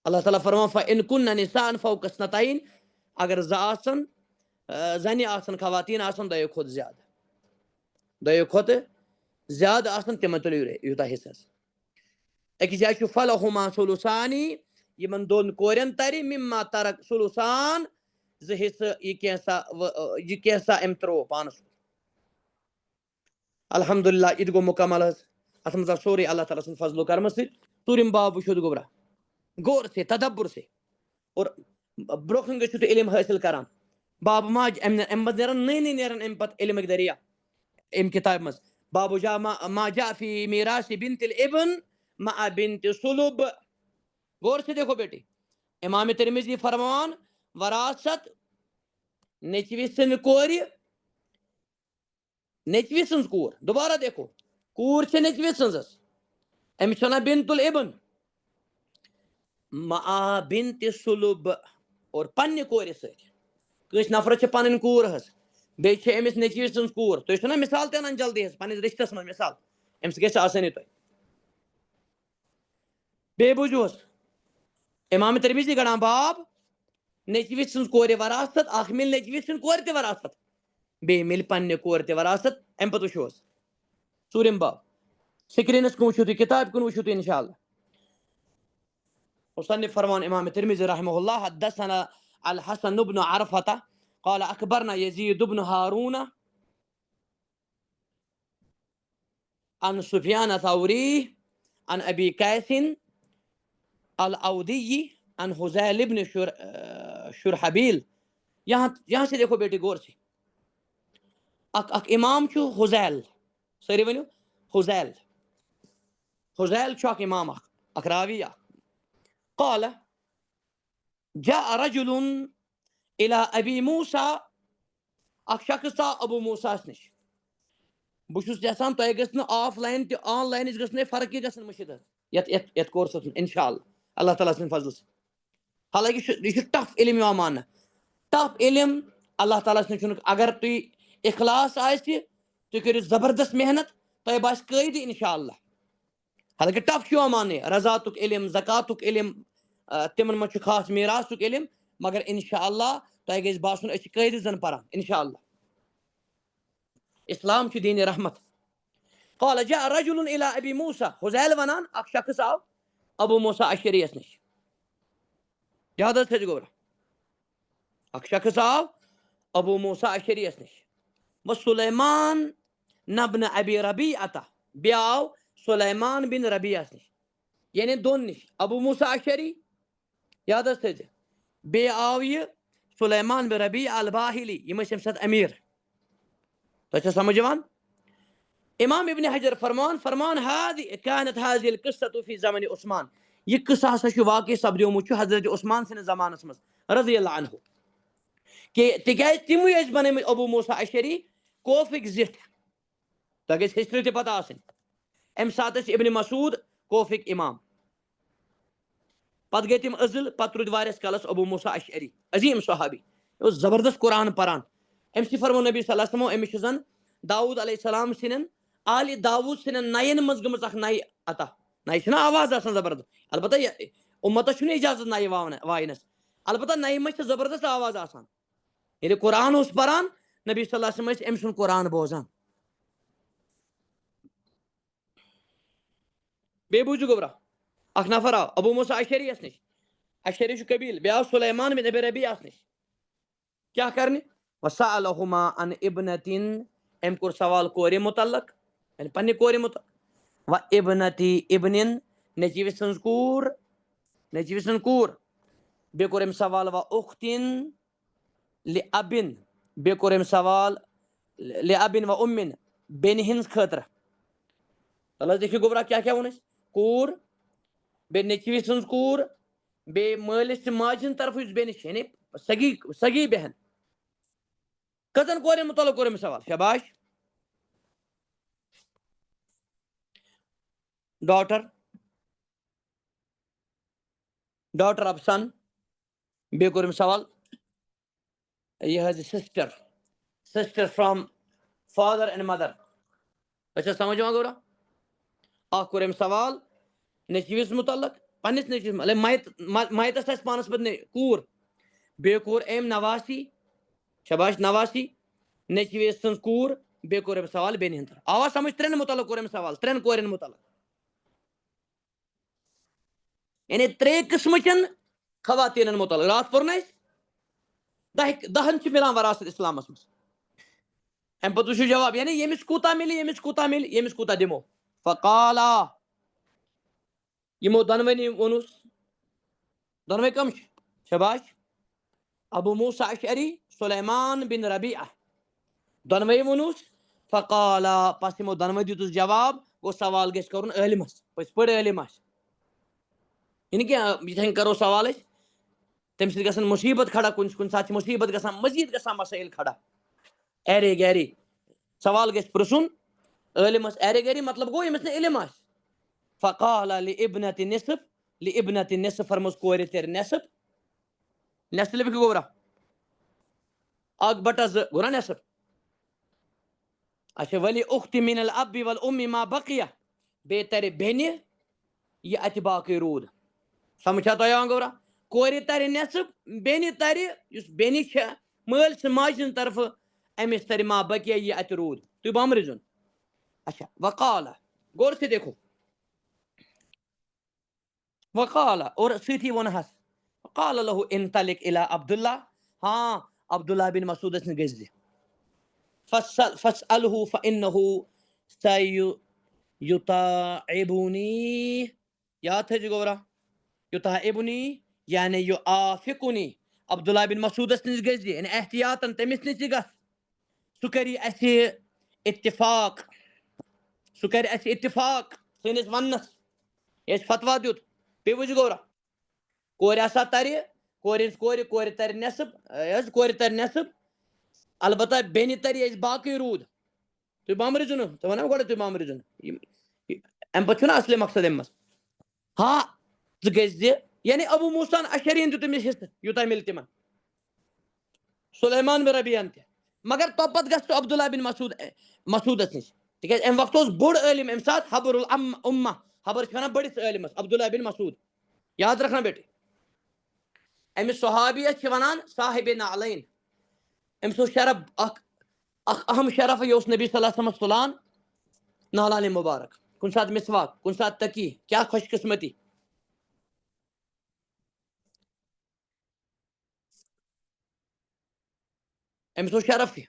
اللہ تعالیٰ فرمان فإن كن نساء فوق اثنتين اگر 2 آسن زنہِ آسن خواتین آسن 2 کھۄتہٕ زیادٕ 2 کھۄتہٕ زیادٕ آسن تِمن تُلِو یوٗتاہ حصہٕ حظ أکِس جایہِ چھُ فلہما ثلثانی یِمن 2 کورٮ۪ن ترِ مما ترک ثلثان 2 حصہٕ یہِ کینٛژھا أمۍ ترٛوو پانس الحمدللہ یہِ تہِ گوٚو مکمل حظ اتھ منٛز آو سورُے اللہ تعالیٰ سٕنٛدِ فضلو کرمہٕ سۭتۍ ژوٗرِم باب وٕچھو گوبرا غور سے تدبر سے اور برونٛہہ کُن گٔژھِو تُہۍ علم حٲصِل کران بابہٕ ماجہِ امہِ منٛز نیرن نٔے نیرن امہِ پتہٕ علمٕکۍ دریا امہِ کِتابہِ منٛز بابو جا ما جا فی میراث بنت الابن مع بنت صلب غور سے دیکھو بیٹے امام ترمذی فرمان وراثت نیٚچوِ سٕنٛدِ کورِ نیٚچوِ سٕنٛز کوٗر دوبارہ دیکھو کوٗر چھِ نیٚچوِ سٕنٛز حظ أمِس چھِ ونان بنت الابن مع بنت صلب اور پننہِ کورِ سۭتۍ کٲنٛسہِ نفرس چھِ پنٕنۍ کوٗر حظ بیچے امس نیچوی سن کور تو چھو نا مثال تہ انان جلدی ہس پنس رشتس من مثال امس گژھِ آسٲنی تۄہہِ بیٚیہِ بوٗزِوُس امام ترمیزی گڑان باب نیچوی سٕنٛز کورِ وراثت اکھ مِلہِ نیچوی سٕنٛدِ کورِ تہِ وراثت بیٚیہِ مِلہِ پننہِ کورِ تہِ وراثت امہِ پتہٕ وٕچھو أسۍ ژوٗرِم باب سکریٖنس کُن وٕچھِو تُہۍ کِتابہِ کُن وٕچھِو تُہۍ انشاء اللہ مصنف فرمان امام ترمذی رحمه الله حدثنا الحسن بن عرفة قال اخبرنا يزيد بن هارون عن سفيان ثوري عن ابي قيس الاودي عن حذيل بن شرحبيل یہاں سے دیکھو بیٹی غور سے اک امام چھو حذیل ساری ونیو حذیل چھو اک امام اک راوی قال جاء رجل الى ابي موسى اک شخص آو ابو موسیٰ نش بہٕ چھُس یژھان تۄہہِ گٔژھ نہٕ آف لائن تہِ آن لائنٕچ گٔژھ نہٕ فرقٕے گژھٕنۍ مٔشِد یتھ کورسس منٛز انشاء اللہ اللہ تعالیٰ سٕنٛدِ فضلہٕ سۭتۍ حالانکہ یہ چھُ ٹف علم یِوان ماننہٕ ٹف علم اللہ تعالیٰ سٕنٛدِ چھُنہٕ اگر تُہۍ اخلاص آسہِ تُہۍ کٔرِو زبردست محنت تۄہہِ باسہِ قٲیدٕ انشاء اللہ حالانکہ ٹف چھُ یِوان ماننہٕ رضاتُک علم زکاتُک علم تِمن منٛز چھُ خاص میراثُک علم مگر انشاء اللہ تۄہہِ گژھِ باسُن أسۍ چھِ قٲیدٕ زن پران انشاء اللہ اسلام چھُ دین رحمت قال جاء رجل الى ابي موسى حذیل ونان اکھ شخص آو ابو موسیٰ اشعری یس نش یاد حظ تھٲیزِ گوبرا اکھ شخص آو ابو موسیٰ اشعری یس نش و سلیمان نبن ابی ربیعہ بیٚیہِ آو سلیمان بن ربیعس نش یعنی دۄن نش ابو موسیٰ اشعری یاد حظ تھٲیزِ بیٚیہِ آو یہِ سلیمان بن ربیع الباہلی یِم ٲسۍ امہِ ساتہٕ امیر تۄہہِ چھا سمجھ یِوان امام ابن حجر فرمان كانت هذه القصة في زمن عثمان یہ قصہ ہسا چھُ واقع سپدیومُت چھُ حضرت عثمان سٕنٛدِس زمانس منٛز رضی اللہ عنہ کہ تِکیازِ تِموٕے ٲسۍ بنٲومٕتۍ ابو موسیٰ اشعری کوفٕکۍ زِٹھ تۄہہِ گژھِ ہسٹری تہِ پتہ آسٕنۍ امہِ ساتہٕ ٲسۍ ابن مسعود کوفٕکۍ امام پتہٕ گٔے تِم عزل پتہٕ روٗدۍ واریاہس کالس ابو موسیٰ اشعری عظیٖم صحابی یہِ اوس زبردست قرآن پران أمۍ سٕے فرمو نبی صلی اللہ علیہ وسلمو أمِس چھُ زن داوٗد علیہ السلام سٕنٛدٮ۪ن آلِ داوٗد سٕنٛدٮ۪ن نین منٛز گٔمٕژ اکھ نَیہِ عطا نَیہِ چھِنہ آواز آسان زبردست البتہ اُمتس چھُنہٕ اجازت نَیہِ واینس البتہ نَیہِ منٛز چھِ زبردست آواز آسان ییٚلہِ قرآن اوس پران نبی صلی اللہ علیہ وسلم ٲسۍ أمۍ سُنٛد قرآن بوزان بیٚیہِ بوٗزِو گوبرا اکھ نفر آو ابو موسیٰ اشعری یس نش اشعری چھُ قبیٖل بیٚیہِ آو سلیمان بن ابی ربیعس نش کیٛاہ کرنہِ وسألهما عن ابنتن أمۍ کوٚر سوال کورِ متعلق یعنی پننہِ کورِ متعلق و ابنتی ابنن نیچوِ سٕنٛز کوٗر بیٚیہِ کوٚر أمۍ سوال و اختن لأبن بیٚیہِ کوٚر أمۍ سوال لأبن و امن بیٚنہِ ہٕنٛز خٲطرٕ تلہٕ حظ لیکھِو گوبرا کیٛاہ کیٛاہ ووٚن اَسہِ کوٗر بیٚیہِ نیچوِ سٕنٛز کوٗر بیٚیہِ مٲلِس تہٕ ماجہِ ہٕنٛدِ طرفہٕ یُس بیٚنہِ چھِ یعنی سگی بہن کٔژن کورٮ۪ن متعلق کوٚر أمۍ سوال شاباش ڈاٹر آف سن بیٚیہِ کوٚر أمۍ سوال یہِ حظ یہِ sister from father and mother تۄہہِ چھا سمجھ یِوان گوبرا اکھ کوٚر أمۍ سوال نیچوِس متعلق پننِس نیچوِس مایتس آسہِ پانس پتہٕ کوٗر بیٚیہِ کوٚر أمۍ نواسی شاباش نواسی نیچوِ سٕنٛز کوٗر بیٚیہِ کوٚر أمۍ سوال بیٚنہِ ہٕنٛدِ طرفہٕ آوا سمجھ ترٛٮ۪ن متعلق کوٚر أمۍ سوال ترٛٮ۪ن کورٮ۪ن متعلق یعنی ترٛےٚ قٕسمٕچن خواتیٖنن متعلق راتھ پوٚر نہ اَسہِ دہن چھِ مِلان وراثت اسلامس منٛز امہِ پتہٕ وٕچھِو جواب یعنی ییٚمِس کوٗتاہ مِلہِ ییٚمِس کوٗتاہ دِمو فقالا یِمو دۄنوٕنی ووٚنُس دۄنوے کم چھِ شاباش ابو موسیٰ اشعری سلیمان بن ربیعہ دۄنوے ووٚنُس فقالا پس یِمو دۄنوے دیُتُس جواب گوٚو سوال گژھِ کرُن عٲلمس پٔزۍ پٲٹھۍ عٲلم آسہِ یہِ نہٕ کینٛہہ یِتھے کٔنۍ کرو سوال أسۍ تمہِ سۭتۍ گژھن مُصیبت کھڑا کُنہِ ساتہٕ چھِ مُصیبت گژھان مزیٖد گژھان مسٲیل کھڑا ایرے گیری سوال گژھِ پرژھُن عٲلمس ایرے گیری مطلب گوٚو ییٚمِس نہٕ علم آسہِ فقالا لابنتِ نصف فرموس کورِ تیٚلہِ نصف لیکھِو گوبرا 1/2 گوٚو نا نصف اچھا ولی اخت من الاب والام ما بقیہ بے ترِ بینہِ یہ اتہِ باقی روٗد سمجھا تۄہہِ آنگورا کورِ ترِ نٮ۪صٕف بیٚنہِ ترِ یُس بیٚنہِ چھےٚ مٲلۍ سٕنٛز ماجہِ سٕنٛدِ طرفہٕ أمِس ترِ ما بقیہ یہ اتہِ روٗد تُہۍ بامبرِزُن اچھا وقال غور سے دیکھو وقال اور سۭتی ووٚنہس قال له انطلق الى عبداللہ ہاں عبداللہ بن مسعودس نِش گژھِ زِ فاسأله فإنه سيطاعبني یاد تھٲیزِ گورا یطاعبنی یعنی یعافقنی عبداللہ بن مسعودس نِش گژھِ زِ یعنی احتیاطن تٔمِس نِش تہِ گژھ سُہ کَرِ اَسہِ اتفاق سُہ کَرِ اَسہِ اتفاق سٲنِس وننس یہِ اَسہِ فتوا دیُت بیٚیہِ وٕچھ گورا کورِ ہسا ترِ کورِ ہٕنٛز کورِ ترِ نٮ۪صٕف کورِ ترِ نٮ۪صٕف البتہ بیٚنہِ ترِ اَسہِ باقٕے روٗد تُہۍ بامبرِزیو نہٕ ژٕ وَنو گۄڈٕ تُہۍ بامبرِزیو نہٕ اَمہِ پتہٕ چھُنہ اصلی مقصد اَمہِ منٛز ہاں ژٕ گژھِ زِ یعنی ابو موسیٰ اشعریین دیُت تٔمِس حِصہٕ یوٗتاہ مِلہِ تِمن سلیمان بن ربیعن تہِ مگر توپت گژھِ ژٕ عبداللہ بن مسعودس نِش تِکیٛازِ اَمہِ وقتہٕ اوس بوٚڑ عٲلِم اَمہِ ساتہٕ حبر الامہ حبر چھِ وَنان بٔڑِس عٲلِمس عبداللہ بن مسعود یاد رکھنا بیٹے أمِس صحابیَس چھِ وَنان صاحبِ نعلین أمِس اوس شرف اکھ اہم شرف یہِ اوس نبی صلی اللہ علیہ وسلمس تُلان نالانہِ مُبارک کُنہِ ساتہٕ مسواک کُنہِ ساتہٕ تقی کیٛاہ خۄش قٕسمتی أمِس اوس شرف یہِ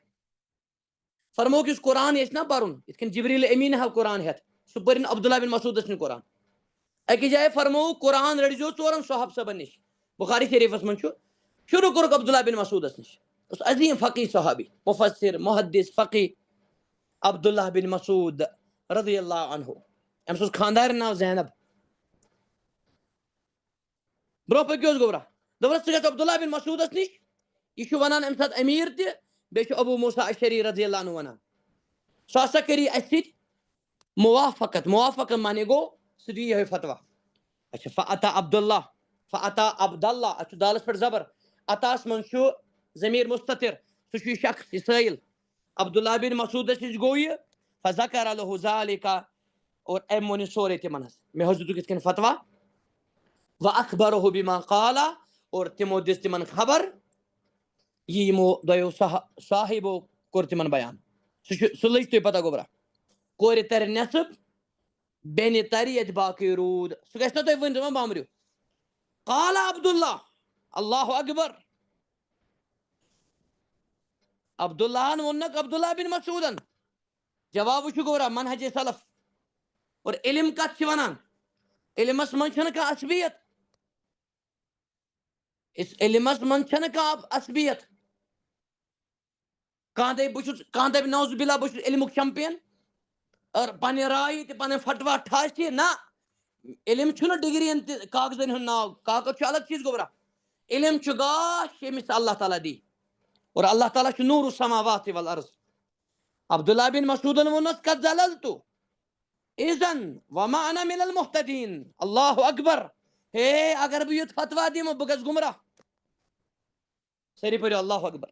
فرمووُکھ یُس قرآن یژھِ نا پرُن یِتھ کٔنۍ جبریٖل امیٖن آو قرآن ہٮ۪تھ سُہ پٔرِنۍ عبداللہ بن مسعودس نِش قرآن أکِس جایہِ فرمووُکھ قرآن رٔٹزیو ژورن صحاب صٲبن نِش بخاری شریٖفس منٛز چھُ شروٗع کوٚرُکھ عبداللہ بن مسعودس نِش اوس عظیٖم فقی صحابی مُفسر محدث فقی عبداللہ بن مسعود رضی اللہ عنہ أمِس اوس خانٛدارٮ۪ن ناو زینب برونٛہہ پٔکِو حظ گوٚبرا دوٚپنس ژٕ گژھ عبداللہ بن مسعودس نِش یہِ چھُ وَنان اَمہِ ساتہٕ امیٖر تہِ بیٚیہِ چھُ ابو موسیٰ اشعری رضی اللہ عنہ وَنان سُہ ہسا کٔری اَسہِ سۭتۍ موافقت مانے گوٚو سُہ دِیہِ یِہوے فتوا اچھا فاتا عبداللہ اَتھ چھُ دالس پٮ۪ٹھ زبر عطاہس منٛز چھُ ضمیٖر مُستتر سُہ چھُ یہِ شخص یہِ سٲیِل عبداللہ بن مسعودس نِش گوٚو یہِ فذکر لہُ ذالِکَ اور أمۍ ووٚن یہِ سورُے تِمن حظ مےٚ حظ دِتُکھ یِتھ کٔنۍ فتوا وَأَخْبَرَہُ بِمَا قَالَ اور تِمو دِژ تِمن خبر یہِ یِمو دۄیو صاحبو کوٚر تِمن بیان سُہ لٔج تۄہہِ پتہ گوٚبرا کورِ ترِ نٮ۪صٕف بیٚنہِ ترِ ییٚتہِ باقٕے روٗد سُہ گژھِ نا تُہۍ ؤنِتھ وۄنۍ بامبرِو قال عبداللہ اللہ اکبر عبداللہن ووٚننکھ عبداللہ بن مسعودن جواب وٕچھِو گوٚبرا منہجِ سلف اور علم کتھ چھِ وَنان علمس منٛز چھنہٕ کانٛہہ عصبیت علمس منٛز چھنہٕ کانٛہہ عصبیت کانٛہہ دپہِ نوز باللہ بہٕ چھُس علمُک چمپین اور پننہِ رایہِ تہِ پنٕنۍ فتوا ٹھاسہِ نہ علم چھُنہٕ ڈگرین تہِ کاغذن ہُنٛد ناو کاغذ چھُ الگ چیٖز گوٚبرا علم چھُ گاش ییٚمِس اللہ تعالیٰ دی اور اللہ تعالیٰ چھُ نوٗرُ السماوات والارض عبداللہ بن مسعودن ووٚننس قد زللت اذن وما انا من المهتدین اللہ اکبر ہے اگر بہٕ یُتھ فتوا دِمہٕ بہٕ گژھٕ گمراہ سٲری پٔرِو اللہ اکبر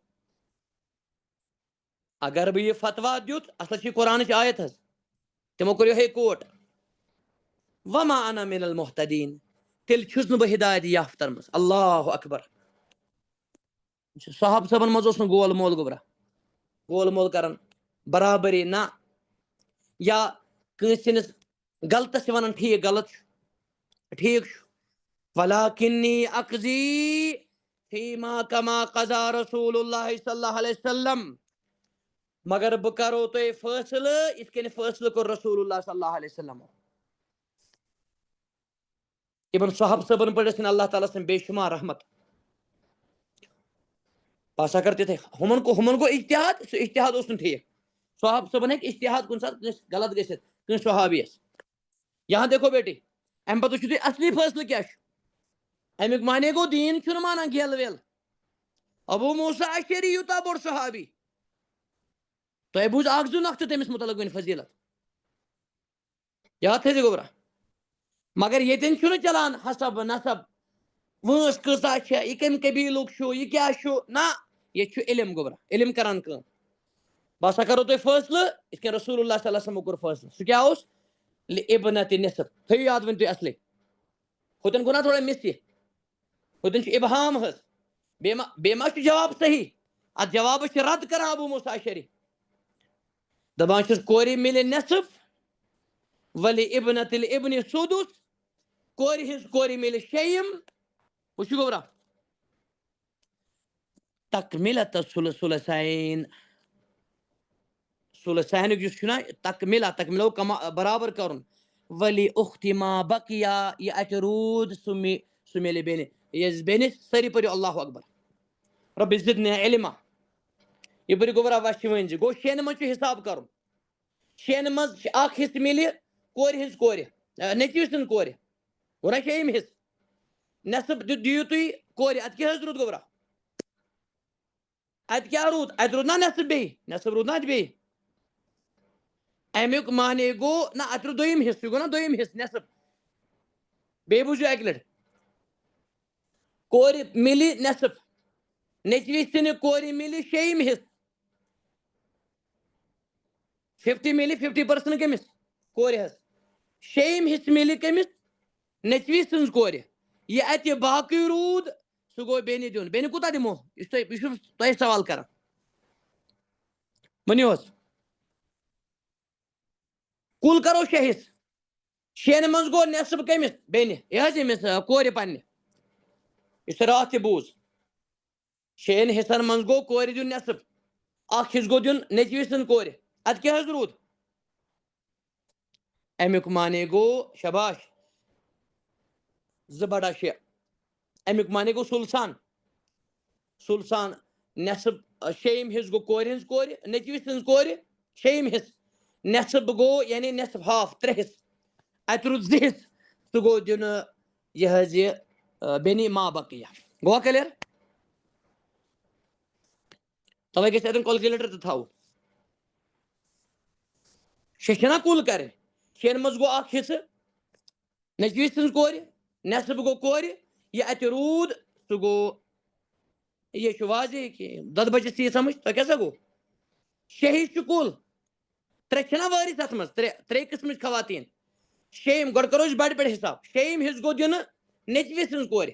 اگر بہٕ یہِ فتوا دیُت اصل چھِ یہِ قرآنٕچ آیت حظ تِمو کوٚر یِہوے کوٹ وما انا من المهتدین تیٚلہِ چھُس نہٕ بہٕ ہدایت یافتن منٛز اللہ اکبر صحاب صٲبن منٛز اوس نہٕ گول مول گوٚبرا گول مول کران برابری نہ یا کٲنٛسہِ ہٕنٛدِس غلطس چھِ ونان ٹھیٖک غلط چھُ ٹھیٖک چھُ ولٰکنی اقضی فیما کما قضا رسول اللہ صلی اللہ علیہ وسلم مگر بہٕ کرو تۄہہِ فٲصلہٕ یِتھ کٔنۍ فٲصلہٕ کوٚر رسول اللہ صلی اللہ علیہ وسلم یِمن صحاب صٲبن پٮ۪ٹھ ٲسِن اللہ تعالیٰ سٕنٛدۍ بے شُمار رحمت بہٕ ہسا کر تِتھے ہُمن گوٚو اجتِہاد سُہ اجتِہاد اوس نہٕ ٹھیٖک صحاب صٲبن ہیٚکہِ اجتِہاد کُنہِ ساتہٕ کٲنٛسہِ غلط گٔژھِتھ کٲنٛسہِ صحابیَس یہاں دیکھو بیٹے اَمہِ پتہٕ وٕچھِو تُہۍ اصلی فٲصلہٕ کیٛاہ چھُ امیُک معنے گوٚو دیٖن چھُنہٕ مانان گیل ویل ابو موسیٰ اشعری یوٗتاہ بوٚڑ صحابی تۄہہِ بوٗز اکھ زٕ نۄقطہٕ تٔمِس مُتعلق وۄنۍ فضیٖلت یاد تھٲیزِ گوٚبرا مگر ییٚتٮ۪ن چھُنہٕ چلان حسب نسب وٲنٛس کۭژاہ چھےٚ یہِ کمہِ قبیٖلُک چھُ یہِ کیٛاہ چھُ نہ ییٚتہِ چھُ علم گوٚبرا علم کران کٲم بہٕ ہسا کرو تۄہہِ فٲصلہٕ یِتھ کٔنۍ رسول اللہ صلی اللہ علیہ وسلمو کوٚر فٲصلہٕ سُہ کیٛاہ اوس لِابنتِ نِصف تھٲیِو یاد وۄنۍ تُہۍ اصلٕے ہُتٮ۪ن گوٚو نا تھوڑا مِس یہِ ہُتٮ۪ن چھُ اِبہام حظ بیٚیہِ ما چھُ جواب صحیح اتھ جوابس چھِ رد کران ابوٗ موسیٰ اشعری دپان چھُس کورِ مِلہِ نصف وَلِابنتِ الابنِ سُدُس کورِ ہٕنٛز کورِ مِلہِ شیٚیِم وٕچھِو گوبرا تکملۃ الثلثین ثلثینُک یُس چھُ نا تکملہ برابر کرُن وَلِأُخْتِ مَا بَقِیَ یہِ اَتہِ روٗد سُہ مِلہِ بیٚنہِ یۄس بیٚنہِ سٲری پٔرِو اللہ اکبر رۄبِ زِدنی علما یہِ پٔرِو گوبرا وَچھِ ؤنۍ گوٚو شیٚنہِ منٛز چھُ حِساب کرُن شیٚنہِ منٛز چھِ اکھ حِصہٕ مِلہِ کورِ ہٕنٛز کورِ نیٚچوِس سٕنٛز کورِ گوٚو نا شیٚیِم حِصہٕ نٮ۪صٕف دِیِو تُہۍ کورِ اَتہِ کیٛاہ حظ روٗد گوبرا اَتہِ کیٛاہ روٗد اَتہِ روٗد نا نٮ۪صٕف بیٚیہِ نٮ۪صٕف روٗد نا اَتہِ بیٚیہِ اَمیُک معنے گوٚو نہ اَتہِ روٗد دوٚیِم حِصہٕ یہِ گوٚو نا دوٚیِم حِصہٕ نٮ۪صٕف بیٚیہِ بوٗزِو اَکہِ لٹہِ کورِ مِلہِ نٮ۪صٕف نیٚچوِس سٕنٛدِ کورِ مِلہِ شیٚیِم حِصہٕ 50 مِلہِ 50% کٔمِس کورِ حظ شیٚیِم حِصہٕ مِلہِ کٔمِس نیٚچوِس سٕنٛز کورِ یہِ اَتہِ باقٕے روٗد سُہ گوٚو بیٚنہِ دیُن بیٚنہِ کوٗتاہ دِمو یہِ چھُ تۄہہِ سوال کران ؤنِو حظ کُل کرو 6 حِصہٕ شیٚنہِ منٛز گوٚو نٮ۪صٕف کٔمِس بیٚنہِ یہِ حظ ییٚمِس کورِ پننہِ یُس تۄہہِ راتھ تہِ بوٗز 6 حِصن منٛز گوٚو کورِ دیُن نٮ۪صٕف اکھ حِصہٕ گوٚو دیُن نیٚچوِس سٕنٛز کورِ ادٕ کیٛاہ حظ روٗد امیُک معنے گوٚو شباش 2/6 امیُک معنے گوٚو سُلسان نٮ۪صٕف شیٚیِم حِصہٕ گوٚو کورِ ہٕنٛز کورِ نیٚچوِس سٕنٛز کورِ شیٚیِم حِصہٕ نٮ۪صٕف گوٚو یعنی نٮ۪صٕف ہاف 3 حِصہٕ اَتہِ روٗد 2 حِصہٕ سُہ گوٚو دِنہٕ یہِ حظ یہِ بیٚنہِ ما بقیہ گوٚوا کلیر تَوے گژھِ اَتٮ۪ن کلکولیٹر تہِ تھاوُن 6 چھِنا کُل کرٕنۍ 6 منٛز گوٚو اکھ حِصہٕ نیٚچوِس سٕنٛز کورِ نٮ۪صٕف گوٚو کورِ یہِ اَتہِ روٗد سُہ گوٚو یہِ چھُ واضح کہِ دۄدٕ بَچس یی سمجھ تۄہہِ کیٛاہ سا گوٚو 6 حِصہٕ چھُ کُل 3 چھِنا وٲرِث اَتھ منٛز 3 قٕسمٕچ خواتیٖن شیٚیِم گۄڈٕ کرو أسۍ بَڑِ پٮ۪ٹھ حِساب شیٚیِم حِصہٕ گوٚو دِنہٕ نیٚچوِس سٕنٛز کورِ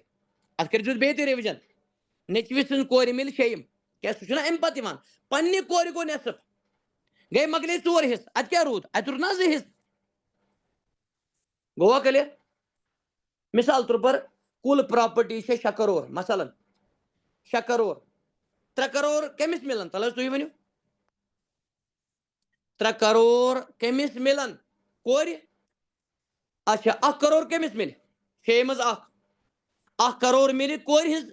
اَتھ کٔرۍزیوس بیٚیہِ تہِ رِوِجن نیٚچوِس سٕنٛز کورِ مِلہِ شیٚیِم کیٛازِ سُہ چھُنہ اَمہِ پتہٕ یِوان پننہِ کورِ گوٚو نٮ۪صٕف گٔے مۄکلے 4 حِصہٕ اَتہِ کیٛاہ روٗد اَتہِ روٗد نا 2 حِصہٕ گوٚوا کلیر مِثال طور پر کُل پراپرٹی چھےٚ 6 کرور مثلاً 6 کرور 3 کرور کٔمِس مِلن تَلہٕ حظ تُہۍ ؤنِو 3 کرور کٔمِس مِلن کورِ اچھا 1 کرور کٔمِس مِلہِ 6 منٛز 1 کرور مِلہِ کورِ ہٕنٛز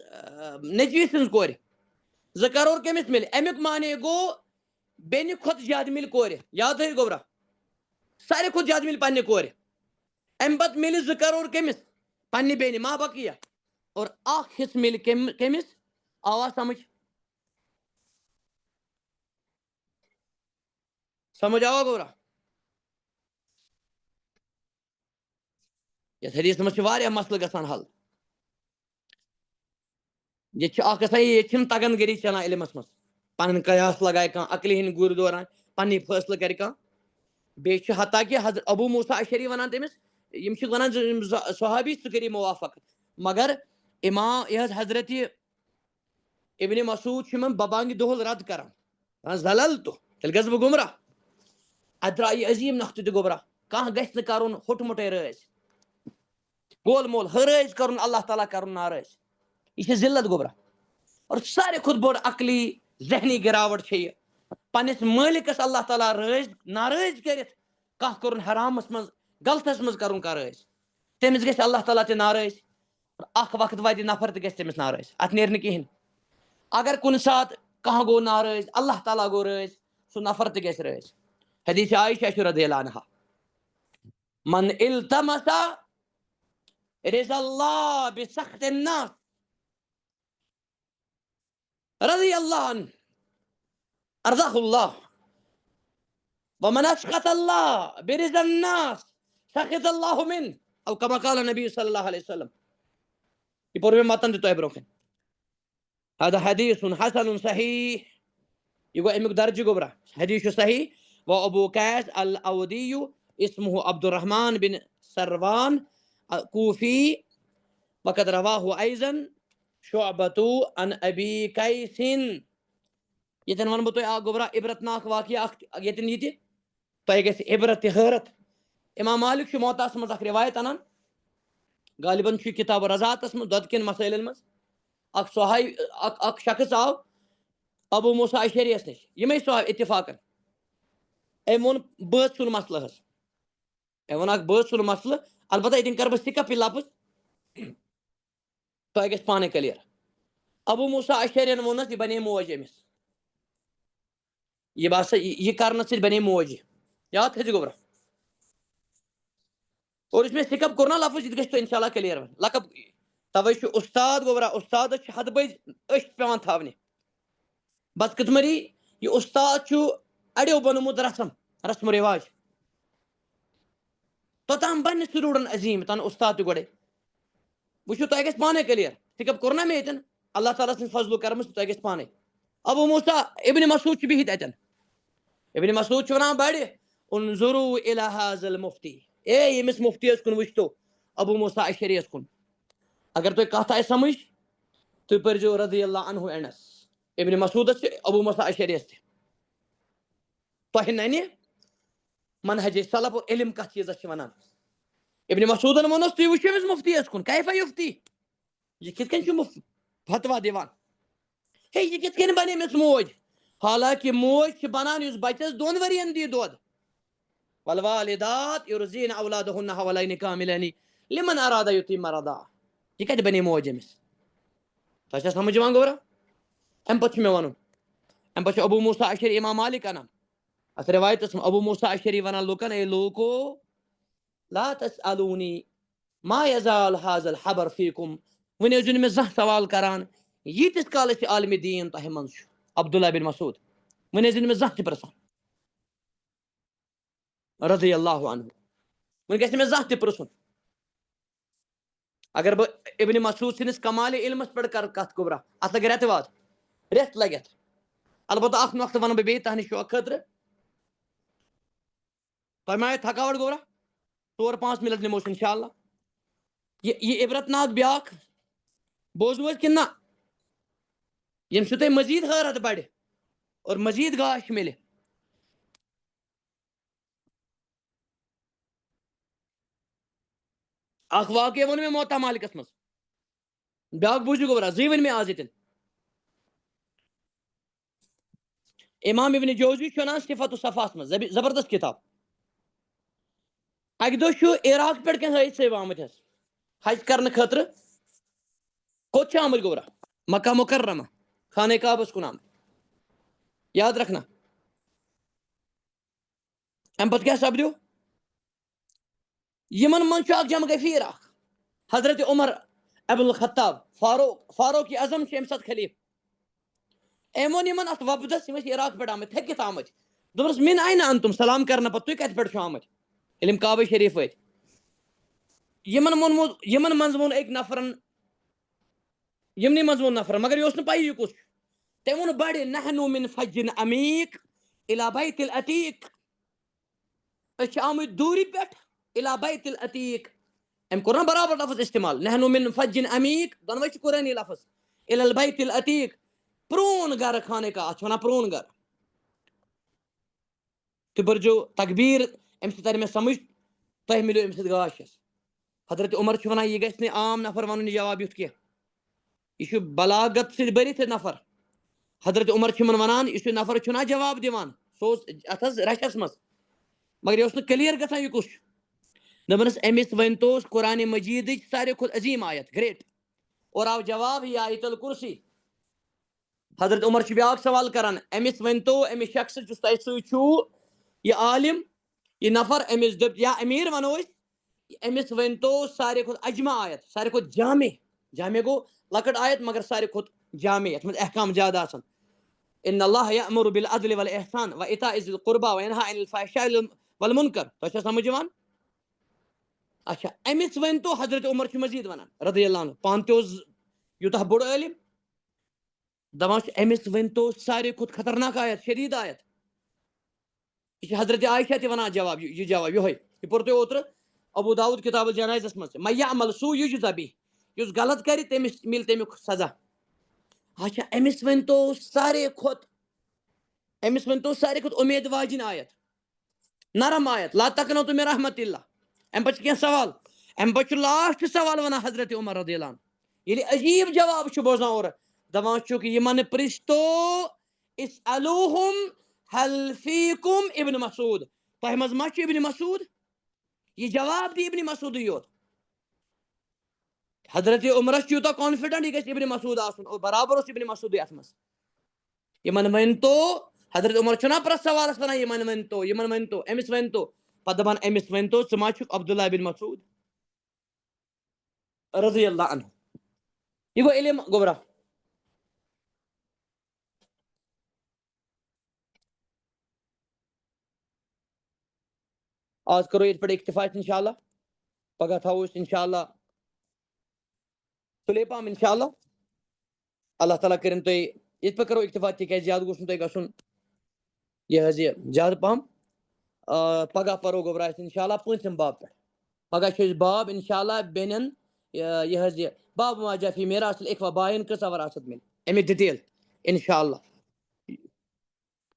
نیٚچوِس سٕنٛز کورِ 2 کرور کٔمِس مِلہِ امیُک معنے گوٚو بیٚنہِ کھۄتہٕ زیادٕ مِلہِ کورِ یاد تھٲیِو گوبرا ساروی کھۄتہٕ زیادٕ مِلہِ پننہِ کورِ اَمہِ پتہٕ مِلہِ 2 کرور کٔمِس پننہِ بیٚنہِ ما بقیہ اور 1 حِصہٕ مِلہِ کٔمِس آوا سمجھ آوا گوبرا یتھ حدیثس منٛز چھِ واریاہ مسلہٕ گژھان حل ییٚتہِ چھِ اکھ گژھان ییٚتہِ چھِنہٕ تگن گٔری چلان علمس منٛز پنٕنۍ قیاس لگایہِ کانٛہہ عقلہِ ہٕنٛدۍ گُرۍ دوران پنٕنۍ فٲصلہٕ کرِ کانٛہہ بیٚیہِ چھُ حتاکہِ ابوٗ موسیٰ اشعری ونان تٔمِس یِم چھِ ونان صحابی ژٕ کٔر یہِ موافق مگر یہِ حظ حضرت ابنِ مسعوٗد چھُ یِمن ببانگہِ دۄہل رد کران زللتُ تیٚلہِ گژھٕ بہٕ گُمراہ اتہِ درٛاو یہِ عظیٖم نۄقطہٕ تہِ گوبرا کانٛہہ گژھِ نہٕ کرُن ہوٚٹ موٚٹے رٲضۍ گول مول رٲضۍ کرُن اللہ تعالیٰ کرُن نارٲضۍ یہِ چھِ ذلت گوبرا اور ساروی کھۄتہٕ بوٚڑ عقلی ذہنی گراوٹ چھےٚ یہِ پننِس مٲلِکس اللہ تعالیٰ نارٲضۍ کٔرِتھ کانٛہہ کوٚرُن حرامس منٛز غلطس منٛز کرُن کانٛہہ رٲضۍ تٔمِس گژھِ اللہ تعالیٰ تہِ ناراض اکھ وقت واتہِ نفر تہِ گژھِ تٔمِس ناراض اتھ نیرِ نہٕ کِہینۍ اگر کُنہِ ساتہٕ کانٛہہ گوٚو ناراض اللہ تعالیٰ گوٚو رٲضۍ سُہ نفر تہِ گژھِ رٲضۍ حدیث عائشہ رضی اللہ عنہا من التمس رضا اللہ بسخط الناس رضی اللہ عنہ ارضاه اللہ ومن اسخط اللہ برضا الناس سخط اللہ منہ او کما قال نبی صلی اللہ علیہ وسلم یہ پوٚر مےٚ متن تہِ تۄہہِ برونٛہہ کَنہِ هذا حدیث حسن صحیح یہ گو امیک درجہ گوبرا حدیث صحیح و ابو قیس الاودی اسمہ عبد الرحمن بن سروان کوفی وقد رواہ ایضا شعبۃ عن ابی قیس یتن ون بہ تہ گوبرا عبرت ناک واقعہ یتن یہ تہ گژھِ عبرت تہ حیرت امام مالک چھ موطاس مز اخ روایت انان غالباً چھ کتاب رضاعتس مز دۄد کٮ۪ن مسائلن مز اکھ شخص آو ابو موسیٰ اشعری نش یمے سہ آو اتفاقن أمۍ ووٚن بٲژ سُنٛد مسلہٕ حظ أمۍ ووٚن اکھ بٲژ سُنٛد مسلہٕ البتہ ییٚتٮ۪ن کرٕ بہٕ سِکپ یہِ لفظ تۄہہِ گژھِ پانے کلیر ابو موسیٰ اشعریَن ووٚننس یہِ بنے موج أمِس یہ باسا یہ کرنہٕ سۭتۍ بنے موج یاد تھٲیزِ گوبرا اور یُس مےٚ سِکپ کوٚر نا لفظ یہِ تہِ گژھِ تۄہہِ انشاء اللہ کلیر وۄنۍ لقب توے چھُ اُستاد گوبرا اُستادس چھِ حدٕ بٔدۍ أچھ پیوان تھاونہِ بدقٕسمتی یہ اُستاد چھُ اڑیو بنومُت رسم و رواج توٚتام بنہِ سٹوڈنٹ عظیٖم تن اُستاد تہِ گۄڈے وٕچھِو تۄہہِ گژھِ پانے کلیر سِکپ کوٚر نا مےٚ ییٚتٮ۪ن اللہ تعالیٰ سٕنٛز فضلو کرمٕژ تۄہہِ گژھِ پانے ابو موسیٰ ابن مسعود چھُ بِہِتھ اتٮ۪ن ابن مسعود چھُ ونان بڑِ انظروا الى هذا المفتی اے ییٚمِس مفتیس کُن وٕچھتو ابو موسیٰ اشعری یس کُن اگر تۄہہِ کتھ آسہِ سمجھ تُہۍ پٔرزیو رضی اللہ عنہ اینڈس ابن مسعودس چھِ ابو موسیٰ اشعری یس تہِ تۄہہِ ننہِ منہج سلف اور علم کتھ چیٖزس چھِ ونان ابن مسعودن ووٚنُس تُہۍ وٕچھِو أمِس مفتیس کُن کیفا یُفتی یہ کِتھ کٔنۍ چھُ فتوا دِوان ہے یہ کِتھ کٔنۍ بنہِ أمِس موج حالانکہ موج چھِ بنان یُس بچس 2 ؤرین دی دۄد والوالدات یرضین اولادہن حولین کاملین لمن اراد یتم الرضاعہ یہ کتہِ بنے موج أمِس تۄہہِ چھا سمجھ یِوان گوبرا امہِ پتہٕ چھُ مےٚ ونُن امہِ پتہٕ چھُ ابو موسیٰ اشعری امام مالک انان اتھ روایتس منٛز ابو موسیٰ اشعری ونان لُکن اے لوٗکو لا تسألونی ما یزال هذا الحبر فیکم وۄنۍ ٲسۍزیو نہٕ مےٚ زانٛہہ سوال کران ییٖتِس کالس یہِ عالمِ دیٖن تۄہہِ منٛز چھُ عبداللہ بن مسعود وۄنۍ ٲسۍزیو نہٕ مےٚ زانٛہہ تہِ پرژھان رضی اللہ عنہ وۄنۍ گژھِ نہٕ مےٚ زانٛہہ تہِ پرژھُن اگر بہٕ ابن مسعود سٕنٛدِس کمالِ علمس پٮ۪ٹھ کرٕ کتھ گوبرا اتھ لگہِ رٮ۪تہٕ واد رٮ۪تھ لگہِ اتھ البتہ اکھ نۄقطہٕ ونہٕ بہٕ بیٚیہِ تُہنٛدِ شوقہٕ خٲطرٕ تۄہہِ ما آیہِ تھکاوٹ گوبرا 4-5 منٹ نِمو أسۍ انشاء اللہ یہ عبرت ناک بیاکھ بوزو حظ کِنہٕ نہ ییٚمہِ سۭتۍ تۄہہِ مزیٖد حٲرت بڑِ اور مزیٖد گاش مِلہِ اکھ واقعہ ووٚن مےٚ موطا مالکس منٛز بیاکھ بوٗزِو گوبرا 2 ؤنۍ مےٚ آز ییٚتٮ۪ن امام ابن جوزی چھُ ونان صفت الصفاہس منٛز زبردست کتاب اکہِ دۄہ چھُ عراق پٮ۪ٹھ کینٛہہ حٲج صٲب آمٕتۍ حظ حج کرنہٕ خٲطرٕ کوٚت چھِ آمٕتۍ گوبرا مکہ مکرمہ خانہ کعبس کُن آمٕتۍ یاد رکھنا امہِ پتہٕ کیٛاہ سپدیو یِمن منٛز چھُ اکھ جمع غفیٖر اکھ حضرت عمر ابن الخطاب فاروق اعظم چھِ امہِ ساتہٕ خلیٖف أمۍ ووٚن یِمن اتھ وۄپدس یِم ٲسۍ عراق پٮ۪ٹھ آمٕتۍ تھٔکِتھ آمٕتۍ دوٚپنس مِن آیہِ نہٕ انتُم سلام کرنہٕ پتہٕ تُہۍ کتہِ پٮ۪ٹھ چھِو آمٕتۍ ییٚلہِ یِم کعبہ شریٖف وٲتۍ یِمن منٛز ووٚن أکۍ نفرن یِمنٕے منٛز ووٚن نفرن مگر یہِ اوس نہٕ پیی یہِ کُس چھُ تٔمۍ ووٚن بڑِ نحنو من فجٍ عمیٖق الی بیت العتیٖق أسۍ چھِ آمٕتۍ دوٗرِ پٮ۪ٹھ الی بیت العتیٖق أمۍ کوٚر نا برابر لفظ استعمال نحنو من فجٍ عمیٖق دۄنوے چھِ قرٲنی لفظ الی البیت العتیٖق پرون گرٕ خانہ کعبہ اتھ چھِ ونان پرون گرٕ تُہۍ پٔرزیو تقبیٖر امہِ سۭتۍ ترِ مےٚ سمجھ تۄہہِ مِلیو امہِ سۭتۍ گاش حظ حضرت عمر چھُ ونان یہِ گژھِ نہٕ عام نفر ونُن یہِ جواب یُتھ کینٛہہ یہِ چھُ بلاغت سۭتۍ بٔرِتھ نفر حضرت عمر چھُ یِمن ونان یُس یہِ نفر چھُنہ جواب دِوان سُہ اوس اتھ حظ رشس منٛز مگر یہِ اوس نہٕ کلیر گژھان یہِ کُس چھُ دوٚپنس أمِس ؤنۍتوس قرآنِ مجیٖدٕچ ساروی کھۄتہٕ عظیٖم آیت گریٹ اور آو جواب ہی آیت الکرسی حضرت عمر چھُ بیاکھ سوال کران أمِس ؤنۍتو أمِس شخصس یُس تۄہہِ سۭتۍ چھُو یہِ عالم یہِ نفر أمِس دوٚپ یا امیٖر ونو أسۍ أمِس ؤنۍتو ساروی کھۄتہٕ اجما آیت ساروی کھۄتہٕ جامع گوٚو لۄکٕٹ آیت مگر ساروی کھۄتہٕ جامع یتھ منٛز احکام زیادٕ آسان ان اللہ یأمر بالعدل والاحسان وایتاء ذی القربى وینہی عن الفحشاء والمنکر تۄہہِ چھا سمجھ یِوان اچھا أمِس ؤنۍتو حضرت عمر چھُ مزیٖد ونان رضی اللہ عنہ پانہٕ تہِ اوس یوٗتاہ بوٚڑ عٲلِم دپان أمِس ؤنۍتو ساروی کھۄتہٕ خطرناک آیت شدیٖد آیت. یہ حضرت عائشہ تہِ ونان جواب یہ جواب یہوے یہ پوٚر تۄہہِ اوترٕ ابو داؤد کتاب الجنائزس منٛز من یعمل سوء یجزا بِہ یُس غلط کرِ تٔمِس مِلہِ تمیُک سزا. اچھا أمِس ؤنۍتو ساروی کھۄتہٕ اُمید واجِنۍ آیت نرم آیت لا تقنطوا من رحمت اللہ. امہِ پتہٕ چھِ کینٛہہ سوال امہِ پتہٕ چھُ لاسٹ سوال ونان حضرت عمر رضی اللہ عنہ ییٚلہِ عجیٖب جواب چھُ بوزان اورٕ دپان چھُکھ یِمن پرژھتو اسألوہم هل فیکم ابن مسعود تۄہہِ منٛز ما چھُ ابن مسعود یہ جواب دی ابن مسعودٕے یوت. حضرت عمرس چھُ یوٗتاہ کانفیڈنٹ یہ گژھِ ابن مسعود آسُن اور برابر اوس ابن مسعودٕے اتھ منٛز. یِمن ؤنۍتو حضرت عمر چھُنہ پرٛٮ۪تھ سوالس ونان یِمن ؤنۍتو أمِس ؤنۍتو پتہٕ دپان أمِس ؤنۍتو ژٕ ما چھُکھ عبداللہ بن مسعود رضی اللہ عنہ. یہ گوٚو علم گوٚبرا. آز کرو ییٚتہِ پٮ۪ٹھ اکتفا انشاء اللہ پگاہ تھاوو أسۍ انشاء اللہ سُلے پہم انشاء اللہ. اللہ تعالیٰ کٔرِنۍ تُہۍ ییٚتہِ پٮ۪ٹھ کرو اکتفا تِکیٛازِ زیادٕ گوٚژھ نہٕ تۄہہِ گژھُن یہِ حظ یہِ زیادٕ پہم. پگاہ پرو گوٚبرا أسۍ انشاء اللہ 5م باب پٮ۪ٹھ. پگاہ چھُ أسۍ باب انشاء اللہ بیٚنٮ۪ن یہِ حظ یہِ باب ما جاء فی میراث الاخوہ باین کۭژاہ وراثت مِلہِ امیُک ڈِٹیل انشاء اللہ.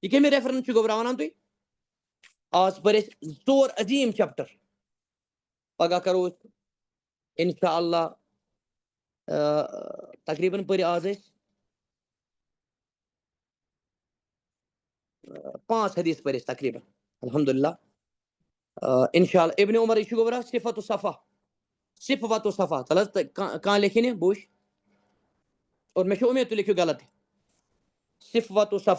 یہ کمہِ ریفرنس چھُ گوٚبرا ونان تُہۍ آز پٔرۍ أسۍ 4 عظیٖم چیپٹر. پگاہ کرو أسۍ انشاء اللہ تقریباً پٔرۍ آز أسۍ 5 حدیث پٔرۍ أسۍ تقریباً الحمدللہ انشاء اللہ. ابن عمر یہ چھُ گوٚبرا صفت الصفا صفوت الصفا تل حظ کانٛہہ لیکھِنہِ بہٕ وٕچھِ اور مےٚ چھِ اُمید تُہۍ لیکھِو غلط صفوت الصفا